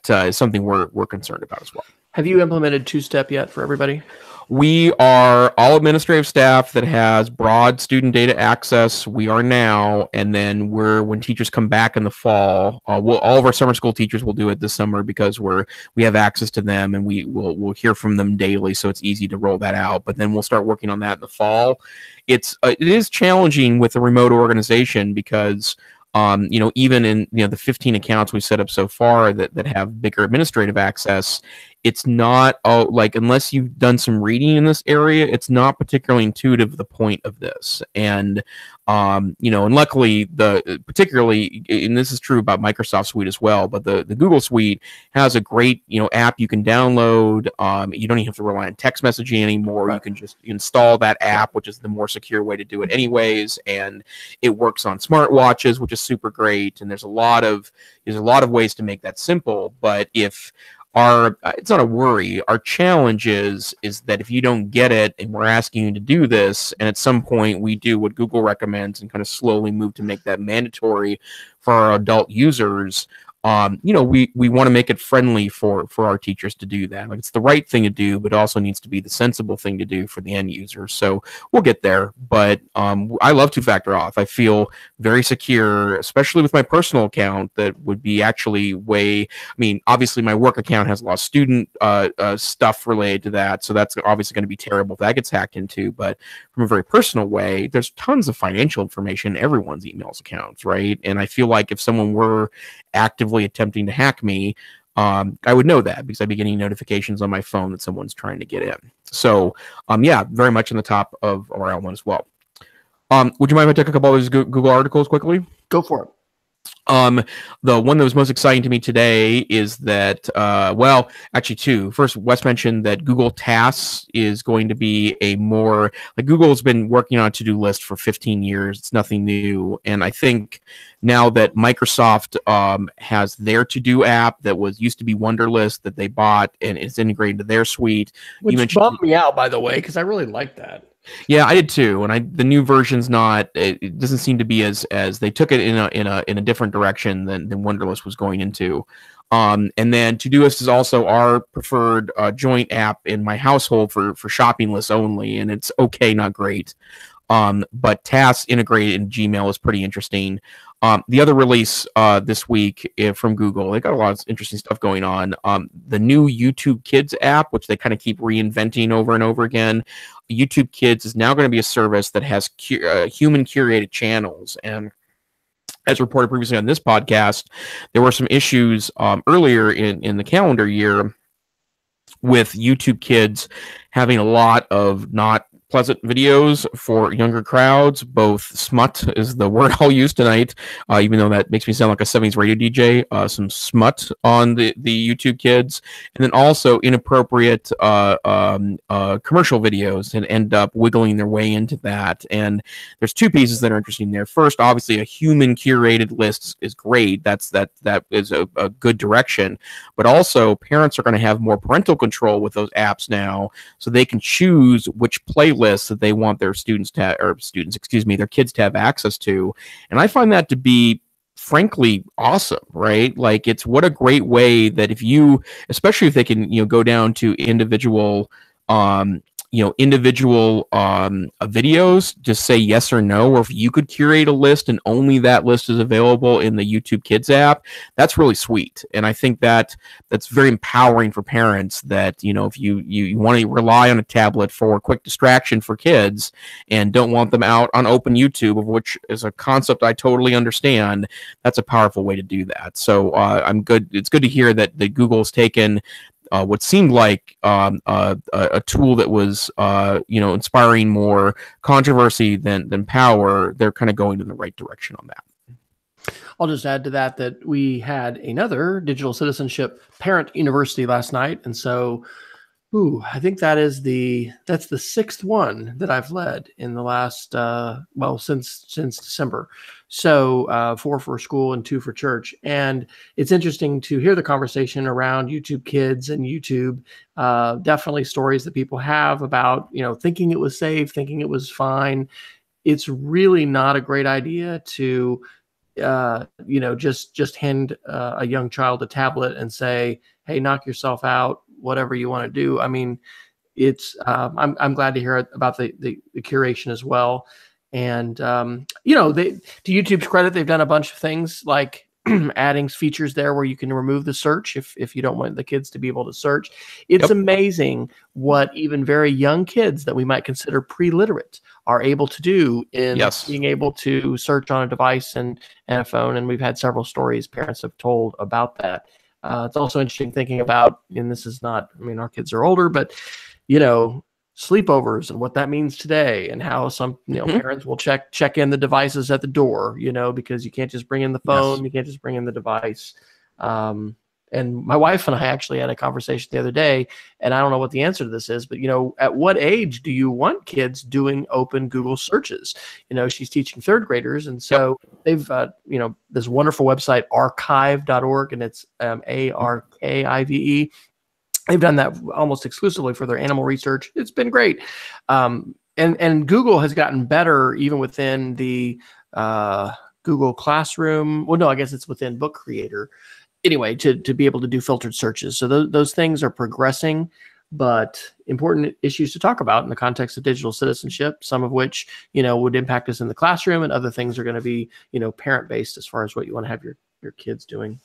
is something we're concerned about as well. Have you implemented two-step yet for everybody? We are all administrative staff that has broad student data access. We are now, and then when teachers come back in the fall, all of our summer school teachers will do it this summer because we have access to them, and we'll hear from them daily, so it's easy to roll that out. But then we'll start working on that in the fall. It is challenging with a remote organization because even in the 15 accounts we've set up so far that have bigger administrative access, it's not unless you've done some reading in this area, it's not particularly intuitive to the point of this. And and luckily particularly, and this is true about Microsoft Suite as well, but the Google Suite has a great app you can download. You don't even have to rely on text messaging anymore. Right. You can just install that app, which is the more secure way to do it anyways, and it works on smartwatches, which is super great. And there's a lot of ways to make that simple. But if it's not a worry. Our challenge is that if you don't get it and we're asking you to do this, and at some point we do what Google recommends and kind of slowly move to make that mandatory for our adult users, we want to make it friendly for our teachers to do that. Like, it's the right thing to do, but it also needs to be the sensible thing to do for the end user. So we'll get there. But I love two-factor auth. I feel very secure, especially with my personal account. That would be actually obviously my work account has a lot of student stuff related to that. So that's obviously going to be terrible if that gets hacked into. But from a very personal way, there's tons of financial information in everyone's emails accounts, right? And I feel like if someone were actively attempting to hack me, I would know that because I'd be getting notifications on my phone that someone's trying to get in. So, very much on the top of our L1 as well. Would you mind if I took a couple of those Google articles quickly? Go for it. The one that was most exciting to me today is that, well, actually two. First, Wes mentioned that Google Tasks is going to be a more, like Google's been working on a to-do list for 15 years. It's nothing new. And I think now that Microsoft has their to-do app that used to be Wunderlist that they bought and it's integrated into their suite. Which bumped me out, by the way, because I really like that. Yeah, I did too, and the new version's not. It doesn't seem to be as they took it in a different direction than Wunderlist was going into. And then Todoist is also our preferred joint app in my household for shopping lists only, and it's okay, not great. But Tasks integrated in Gmail is pretty interesting. The other release this week from Google, they got a lot of interesting stuff going on. The new YouTube Kids app, which they kind of keep reinventing over and over again. YouTube Kids is now going to be a service that has human curated channels. And as reported previously on this podcast, there were some issues earlier in the calendar year with YouTube Kids having a lot of not pleasant videos for younger crowds. Both smut is the word I'll use tonight, even though that makes me sound like a 70s radio DJ. Some smut on the YouTube Kids, and then also inappropriate commercial videos and end up wiggling their way into that. And there's two pieces that are interesting there. First, obviously, a human curated list is great. That is a good direction. But also, parents are going to have more parental control with those apps now, so they can choose which playlist that they want their their kids to have access to. And I find that to be frankly awesome, right? Like, it's what a great way that especially if they can, go down to individual videos, just say yes or no, or if you could curate a list and only that list is available in the YouTube Kids app, that's really sweet. And I think that's very empowering for parents that, if you want to rely on a tablet for quick distraction for kids and don't want them out on open YouTube, of which is a concept I totally understand, that's a powerful way to do that. So it's good to hear that Google's taken what seemed like a tool that was, inspiring more controversy than power. They're kind of going in the right direction on that. I'll just add to that we had another digital citizenship parent university last night, and so, I think that's the sixth one that I've led in the last since December. So 4 for school and 2 for church. And it's interesting to hear the conversation around YouTube Kids and YouTube. Definitely stories that people have about, thinking it was safe, thinking it was fine. It's really not a great idea to, just hand a young child a tablet and say, hey, knock yourself out, whatever you want to do. I mean, it's I'm glad to hear about the curation as well. And, to YouTube's credit, they've done a bunch of things like adding features there where you can remove the search if you don't want the kids to be able to search. It's amazing what even very young kids that we might consider pre-literate are able to do in being able to search on a device and a phone. And we've had several stories parents have told about that. It's also interesting thinking about, and this is not, our kids are older, but, sleepovers and what that means today, and how some parents will check in the devices at the door, because you can't just bring in the phone, you can't just bring in the device. And my wife and I actually had a conversation the other day, and I don't know what the answer to this is, but at what age do you want kids doing open Google searches? She's teaching third graders, and so they've this wonderful website archive.org, and it's ARKIVE. They've done that almost exclusively for their animal research. It's been great. And Google has gotten better even within the Google Classroom. Well, no, I guess it's within Book Creator. Anyway, to be able to do filtered searches. So those things are progressing, but important issues to talk about in the context of digital citizenship, some of which, would impact us in the classroom, and other things are going to be, parent-based as far as what you want to have your kids doing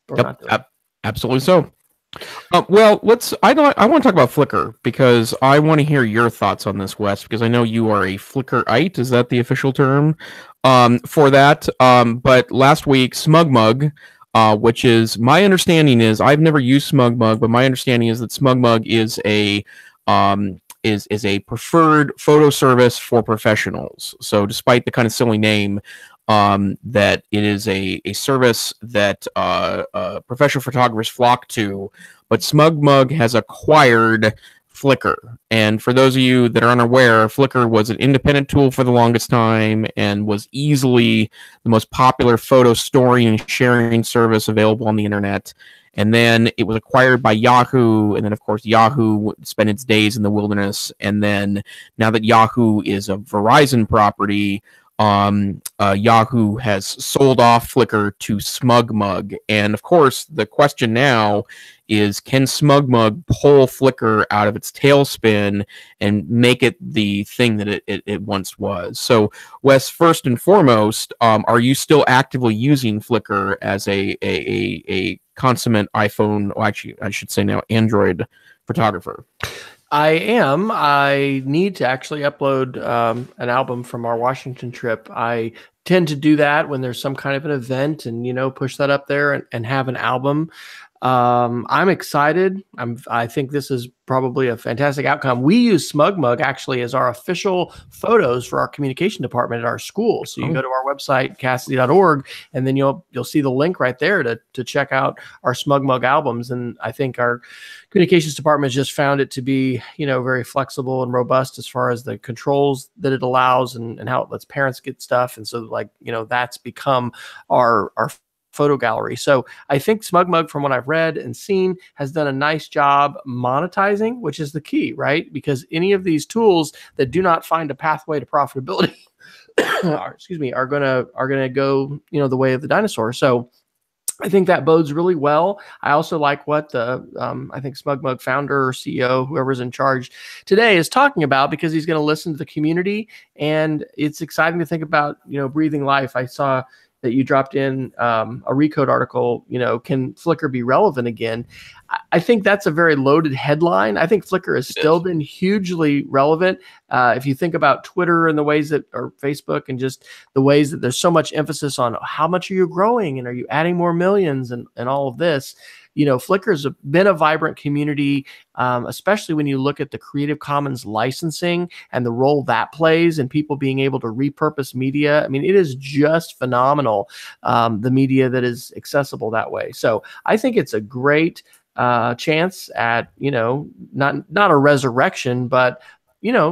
or not doing. Absolutely so. Well, I want to talk about Flickr, because I want to hear your thoughts on this, Wes, because I know you are a Flickrite. Is that the official term for that? But last week, SmugMug, which is, my understanding is, I've never used SmugMug, but my understanding is that SmugMug is is a preferred photo service for professionals. So despite the kind of silly name, that it is a service that professional photographers flock to, but SmugMug has acquired Flickr. And for those of you that are unaware, Flickr was an independent tool for the longest time and was easily the most popular photo storing and sharing service available on the internet. And then it was acquired by Yahoo, and then of course Yahoo spent its days in the wilderness. And then now that Yahoo is a Verizon property, Yahoo has sold off Flickr to SmugMug. And of course, the question now is, can SmugMug pull Flickr out of its tailspin and make it the thing that it once was? So, Wes, first and foremost, are you still actively using Flickr as a consummate iPhone, or actually, I should say now, Android photographer? I am. I need to actually upload an album from our Washington trip. I tend to do that when there's some kind of an event and, push that up there and have an album. I'm excited. I think this is probably a fantastic outcome. We use SmugMug actually as our official photos for our communication department at our school. So you go to our website, cassidy.org, and then you'll see the link right there to check out our SmugMug albums. And I think our communications department has just found it to be, very flexible and robust as far as the controls that it allows and how it lets parents get stuff. And so that's become our photo gallery. So I think SmugMug, from what I've read and seen, has done a nice job monetizing, which is the key, right? Because any of these tools that do not find a pathway to profitability, are gonna go, the way of the dinosaur. So I think that bodes really well. I also like what the I think SmugMug founder or CEO, whoever's in charge today, is talking about, because he's going to listen to the community, and it's exciting to think about, breathing life. I saw that you dropped in a Recode article, can Flickr be relevant again? I think that's a very loaded headline. I think Flickr has still been hugely relevant. If you think about Twitter and the ways that, or Facebook, and just the ways that there's so much emphasis on how much are you growing and are you adding more millions and all of this. Flickr's been a vibrant community, especially when you look at the Creative Commons licensing and the role that plays and people being able to repurpose media. I mean, it is just phenomenal, the media that is accessible that way. So I think it's a great chance at, not a resurrection, but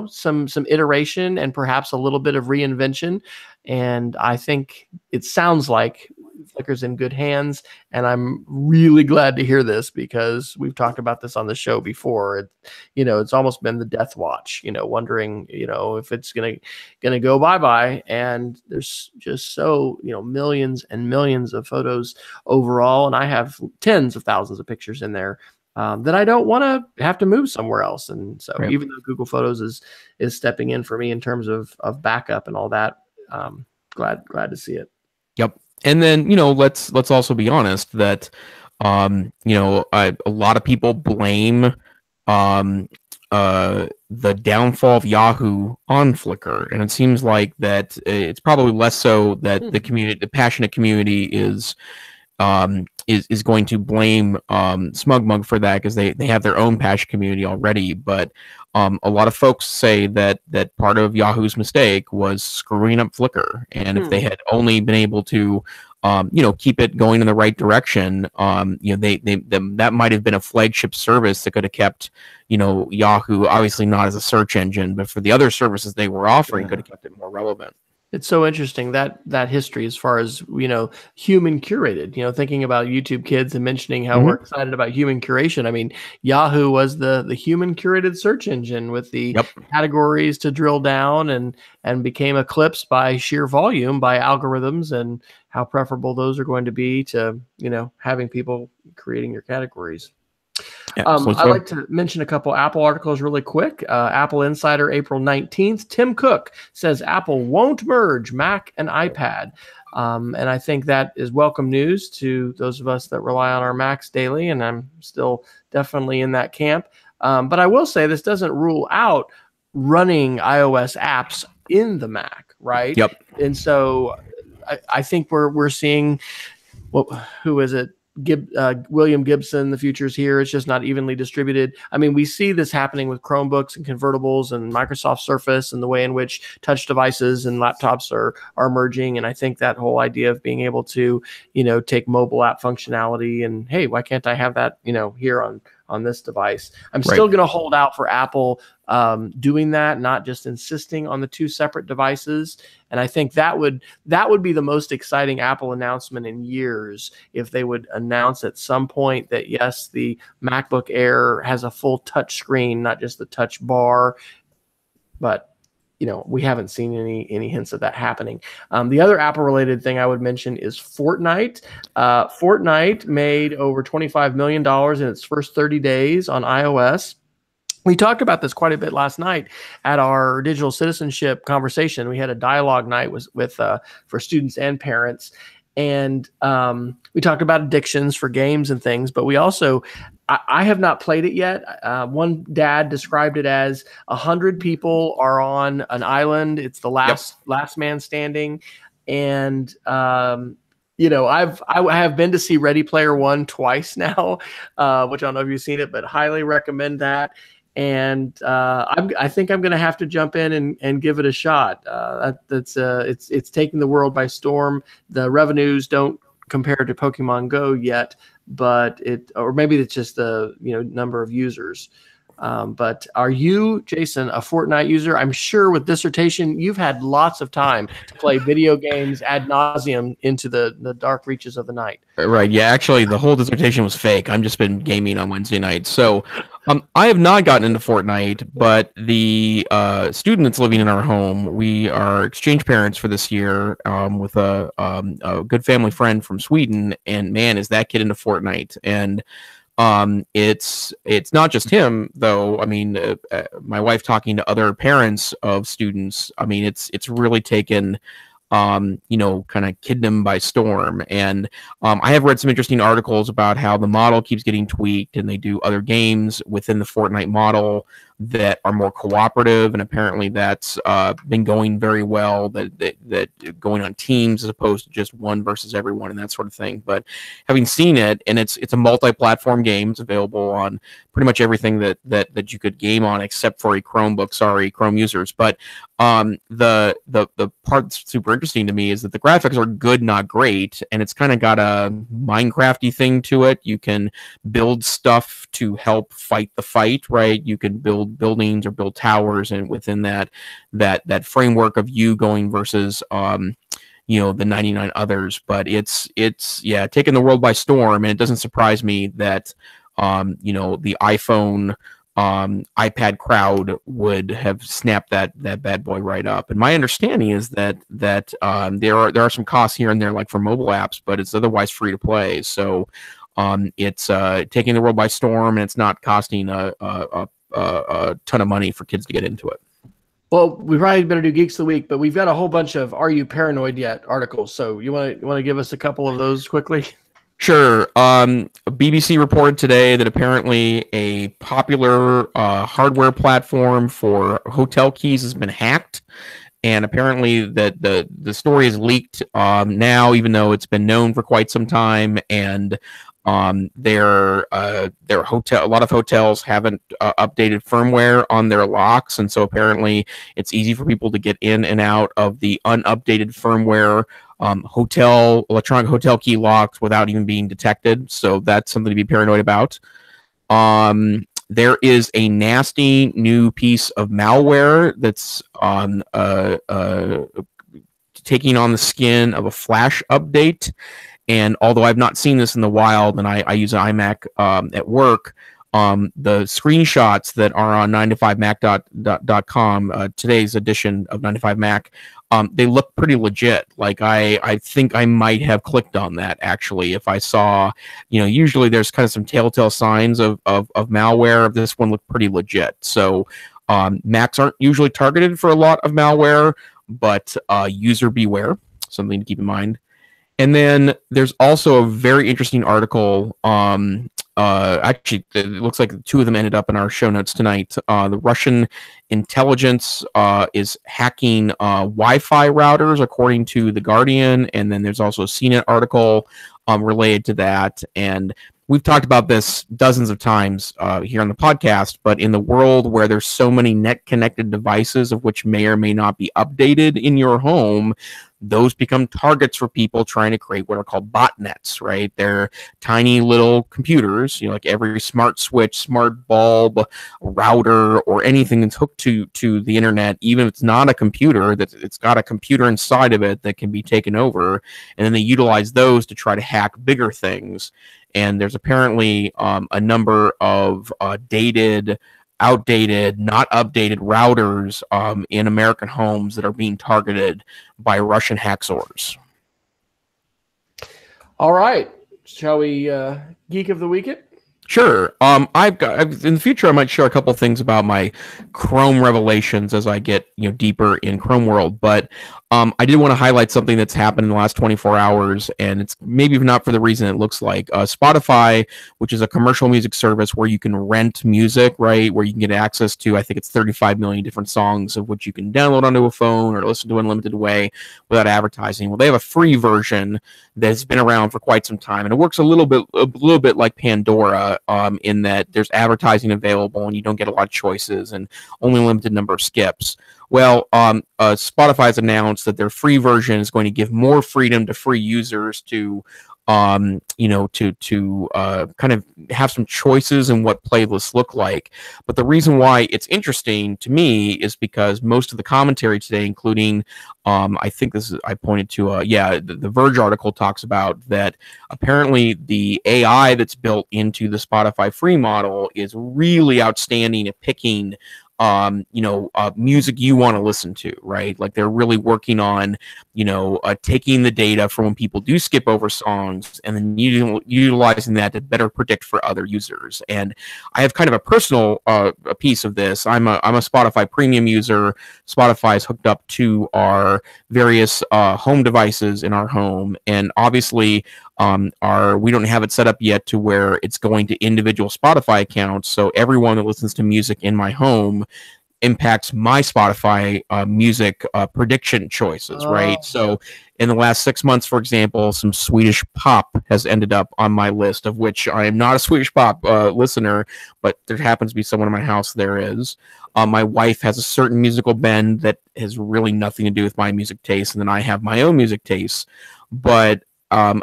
some iteration and perhaps a little bit of reinvention. And I think it sounds like Flickr's in good hands, and I'm really glad to hear this, because we've talked about this on the show before. It's almost been the death watch, wondering, if it's gonna go bye-bye. And there's just so, millions and millions of photos overall, and I have tens of thousands of pictures in there that I don't want to have to move somewhere else. And so even though Google Photos is stepping in for me in terms of backup and all that, glad to see it. Yep. And then, let's also be honest that, a lot of people blame the downfall of Yahoo on Flickr, and it seems like that it's probably less so that the passionate community is going to blame SmugMug for that, because they have their own passionate community already. But a lot of folks say that part of Yahoo's mistake was screwing up Flickr, and if they had only been able to keep it going in the right direction, that might have been a flagship service that could have kept Yahoo, obviously not as a search engine, but for the other services they were offering, could have kept it more relevant. It's so interesting that history, as far as, human curated, thinking about YouTube Kids and mentioning how we're excited about human curation. I mean, Yahoo was the human curated search engine with the categories to drill down, and became eclipsed by sheer volume, by algorithms, and how preferable those are going to be to, having people creating your categories. I'd like to mention a couple Apple articles really quick. Apple Insider, April 19th. Tim Cook says Apple won't merge Mac and iPad. And I think that is welcome news to those of us that rely on our Macs daily, and I'm still definitely in that camp. But I will say this doesn't rule out running iOS apps in the Mac, right? Yep. And so I think we're seeing, who is it? William Gibson, the future's here. It's just not evenly distributed. I mean, we see this happening with Chromebooks and convertibles and Microsoft Surface and the way in which touch devices and laptops are emerging. And I think that whole idea of being able to, take mobile app functionality and, hey, why can't I have that, here on this device? I'm still going to hold out for Apple doing that, not just insisting on the two separate devices. And I think that would be the most exciting Apple announcement in years, if they would announce at some point that, yes, the MacBook Air has a full touch screen, not just the touch bar. But we haven't seen any hints of that happening. The other Apple-related thing I would mention is Fortnite. Fortnite made over $25 million in its first 30 days on iOS. We talked about this quite a bit last night at our digital citizenship conversation. We had a dialogue night with for students and parents. And we talked about addictions for games and things, but we also, I have not played it yet. One dad described it as 100 people are on an island. It's the last man standing. And, I have been to see Ready Player One twice now, which I don't know if you've seen it, but highly recommend that. And I think I'm going to have to jump in and give it a shot. It's taking the world by storm. The revenues don't compare to Pokemon Go yet, but or maybe it's just the number of users. But are you, Jason, a Fortnite user? I'm sure with dissertation, you've had lots of time to play video games ad nauseum into the dark reaches of the night. Right. Yeah. Actually, the whole dissertation was fake. I've just been gaming on Wednesday nights. So I have not gotten into Fortnite, but the student that's living in our home, we are exchange parents for this year with a good family friend from Sweden. And man, is that kid into Fortnite. And it's not just him though. I mean, my wife talking to other parents of students, I mean, it's really taken, kind of kingdom by storm. And I have read some interesting articles about how the model keeps getting tweaked, and they do other games within the Fortnite model that are more cooperative, and apparently that's been going very well, that going on teams as opposed to just one versus everyone and that sort of thing. But having seen it, and it's a multi-platform game, it's available on pretty much everything that you could game on except for a Chromebook. Sorry, Chrome users. But the part that's super interesting to me is that the graphics are good, not great, and it's kind of got a Minecrafty thing to it. You can build stuff to help fight the fight, right? You can build buildings or build towers, and within that framework of you going versus the 99 others. But it's taking the world by storm, and it doesn't surprise me that the iPhone iPad crowd would have snapped that bad boy right up. And my understanding is that there are some costs here and there, like for mobile apps, but it's otherwise free to play. So it's taking the world by storm, and it's not costing a ton of money for kids to get into it. Well, we probably better do Geeks of the Week, but we've got a whole bunch of "Are You Paranoid Yet?" articles. So you want to give us a couple of those quickly? Sure. BBC reported today that apparently a popular hardware platform for hotel keys has been hacked, and apparently that the story is leaked now, even though it's been known for quite some time. And their hotel, a lot of hotels haven't updated firmware on their locks, and so apparently it's easy for people to get in and out of the unupdated firmware electronic hotel key locks without even being detected. So that's something to be paranoid about. There is a nasty new piece of malware that's taking on the skin of a Flash update. And although I've not seen this in the wild, and I use an iMac at work, the screenshots that are on 9to5mac.com, today's edition of 9to5Mac, they look pretty legit. Like I think I might have clicked on that actually. If I saw, usually there's kind of some telltale signs of malware. This one looked pretty legit. So Macs aren't usually targeted for a lot of malware, but user beware, something to keep in mind. And then there's also a very interesting article actually, it looks like two of them ended up in our show notes tonight. The Russian intelligence is hacking Wi-Fi routers, according to The Guardian, and then there's also a CNET article related to that. And we've talked about this dozens of times here on the podcast, but in the world where there's so many net-connected devices, of which may or may not be updated in your home, those become targets for people trying to create what are called botnets, right? They're tiny little computers, like every smart switch, smart bulb, router, or anything that's hooked to the internet, even if it's not a computer, that it's got a computer inside of it that can be taken over, and then they utilize those to try to hack bigger things. And there's apparently a number of outdated, not updated routers in American homes that are being targeted by Russian hacksaws. All right. Shall we geek of the week it? Sure. In the future, I might share a couple things about my Chrome revelations as I get deeper in Chrome world. But I did want to highlight something that's happened in the last 24 hours, and it's maybe not for the reason it looks like. Spotify, which is a commercial music service where you can rent music, right, where you can get access to, I think it's 35 million different songs of which you can download onto a phone or listen to in a unlimited way without advertising. Well, they have a free version that's been around for quite some time, and it works a little bit like Pandora. In that there's advertising available and you don't get a lot of choices and only a limited number of skips. Well, Spotify has announced that their free version is going to give more freedom to free users to kind of have some choices in what playlists look like. But the reason why it's interesting to me is because most of the commentary today, including I think I pointed to the Verge article talks about that apparently the AI that's built into the Spotify free model is really outstanding at picking music you want to listen to, right? Like they're really working on, taking the data from when people do skip over songs and then utilizing that to better predict for other users. And I have kind of a personal a piece of this. I'm a Spotify premium user. Spotify is hooked up to our various home devices in our home, and obviously we don't have it set up yet to where it's going to individual Spotify accounts. So everyone that listens to music in my home impacts my Spotify music prediction choices, right? So in the last 6 months, for example, some Swedish pop has ended up on my list, of which I am not a Swedish pop listener, but there happens to be someone in my house there is. My wife has a certain musical bend that has really nothing to do with my music taste, and then I have my own music tastes. But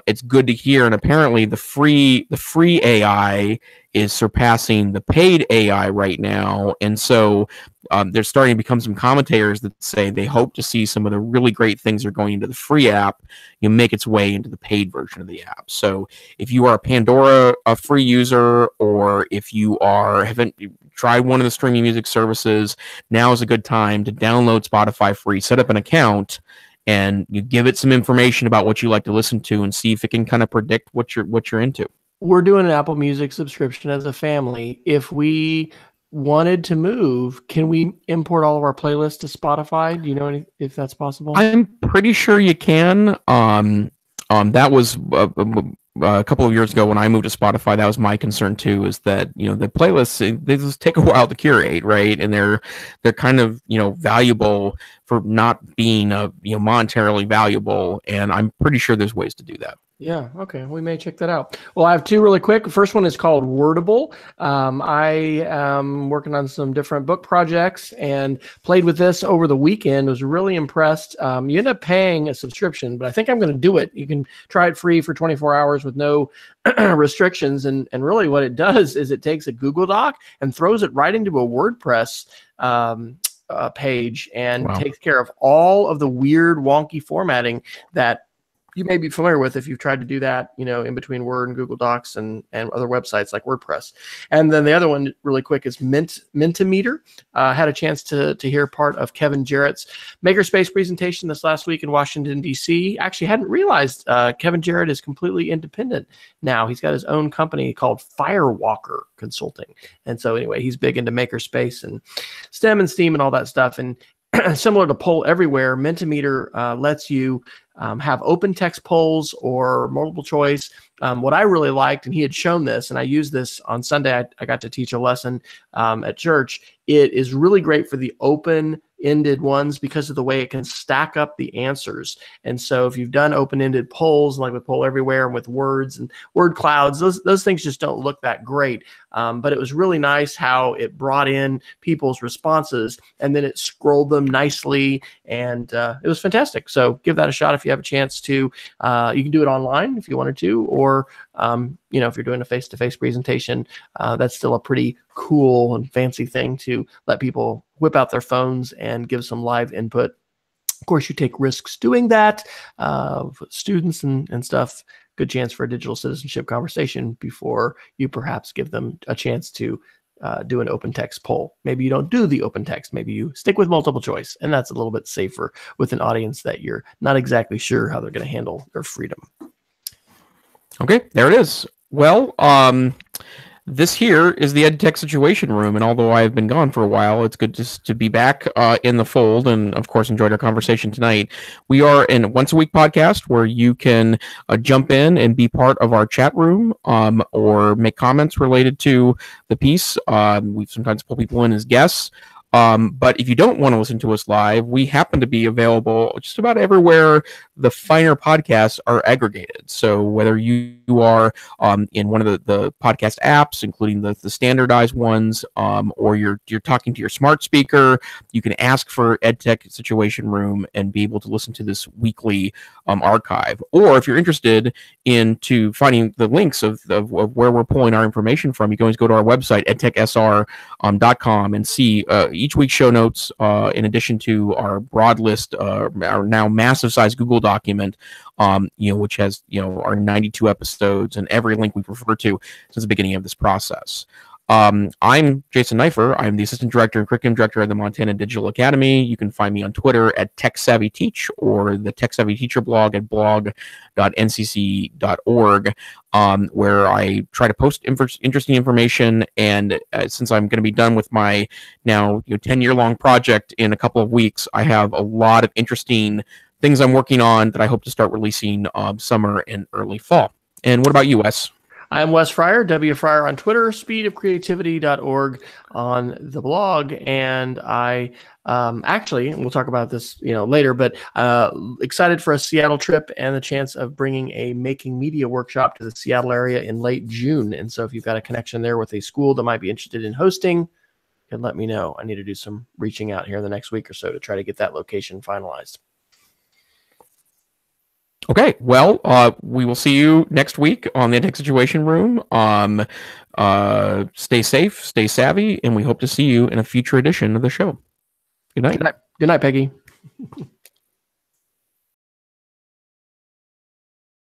it's good to hear, and apparently the free AI is surpassing the paid AI right now, and so there's starting to become some commentators that say they hope to see some of the really great things that are going into the free app make its way into the paid version of the app. So if you are a Pandora free user, or if you haven't tried one of the streaming music services, now is a good time to download Spotify free, set up an account, and you give it some information about what you like to listen to and see if it can kind of predict what you're into. We're doing an Apple Music subscription as a family. If we wanted to move, can we import all of our playlists to Spotify? Do you know if that's possible? I'm pretty sure you can. That was a couple of years ago when I moved to Spotify. That was my concern too, is that the playlists, they just take a while to curate, right? And they're kind of valuable for not being monetarily valuable, and I'm pretty sure there's ways to do that. Yeah, okay, we may check that out. Well, I have two really quick. The first one is called Wordable. I am working on some different book projects and played with this over the weekend. Was really impressed. You end up paying a subscription, but I think I'm going to do it. You can try it free for 24 hours with no restrictions. And really what it does is it takes a Google Doc and throws it right into a WordPress page and takes care of all of the weird, wonky formatting that you may be familiar with if you've tried to do that, in between Word and Google Docs and other websites like WordPress. And then the other one really quick is Mentimeter. Had a chance to hear part of Kevin Jarrett's Makerspace presentation this last week in Washington, D.C. Actually hadn't realized Kevin Jarrett is completely independent now. He's got his own company called Firewalker Consulting. And so anyway, he's big into Makerspace and STEM and STEAM and all that stuff. And similar to Poll Everywhere, Mentimeter lets you have open text polls or multiple choice. What I really liked, and he had shown this, and I used this on Sunday, I got to teach a lesson at church. It is really great for the open-ended ones because of the way it can stack up the answers. And so if you've done open-ended polls, like with Poll Everywhere and with words and word clouds, those things just don't look that great. But it was really nice how it brought in people's responses, and then it scrolled them nicely, and it was fantastic. So give that a shot if you have a chance to. You can do it online if you wanted to, or if you're doing a face-to-face presentation, that's still a pretty cool and fancy thing to let people whip out their phones and give some live input. Of course, you take risks doing that. Students and stuff, good chance for a digital citizenship conversation before you perhaps give them a chance to do an open text poll. Maybe you don't do the open text. Maybe you stick with multiple choice, and that's a little bit safer with an audience that you're not exactly sure how they're going to handle their freedom. Okay, there it is. Well, this here is the EdTech Situation Room, and although I've been gone for a while, it's good just to be back in the fold, and of course enjoyed our conversation tonight. We are in a once-a-week podcast where you can jump in and be part of our chat room or make comments related to the piece. We sometimes pull people in as guests. But if you don't want to listen to us live, we happen to be available just about everywhere the finer podcasts are aggregated. So whether you are in one of the podcast apps, including the standardized ones, or you're talking to your smart speaker, you can ask for EdTech Situation Room and be able to listen to this weekly archive. Or if you're interested into finding the links of where we're pulling our information from, you can always go to our website, edtechsr.com, and see each week's show notes, in addition to our broad list, our now massive size Google document, which has our 92 episodes and every link we've referred to since the beginning of this process. I'm Jason Neiffer. I'm the Assistant Director and Curriculum Director at the Montana Digital Academy. You can find me on Twitter at TechSavvyTeach or the Tech Savvy Teacher blog at blog.ncc.org, where I try to post interesting information. And since I'm going to be done with my now 10-year-long project in a couple of weeks, I have a lot of interesting things I'm working on that I hope to start releasing summer and early fall. And what about you, Wes? I'm Wes Fryer, W. Fryer on Twitter, speedofcreativity.org on the blog, and I actually, and we'll talk about this later, but excited for a Seattle trip and the chance of bringing a making media workshop to the Seattle area in late June. And so if you've got a connection there with a school that might be interested in hosting, you can let me know. I need to do some reaching out here in the next week or so to try to get that location finalized. Okay, well, we will see you next week on the EdTech Situation Room. Stay safe, stay savvy, and we hope to see you in a future edition of the show. Good night. Good night, Peggy.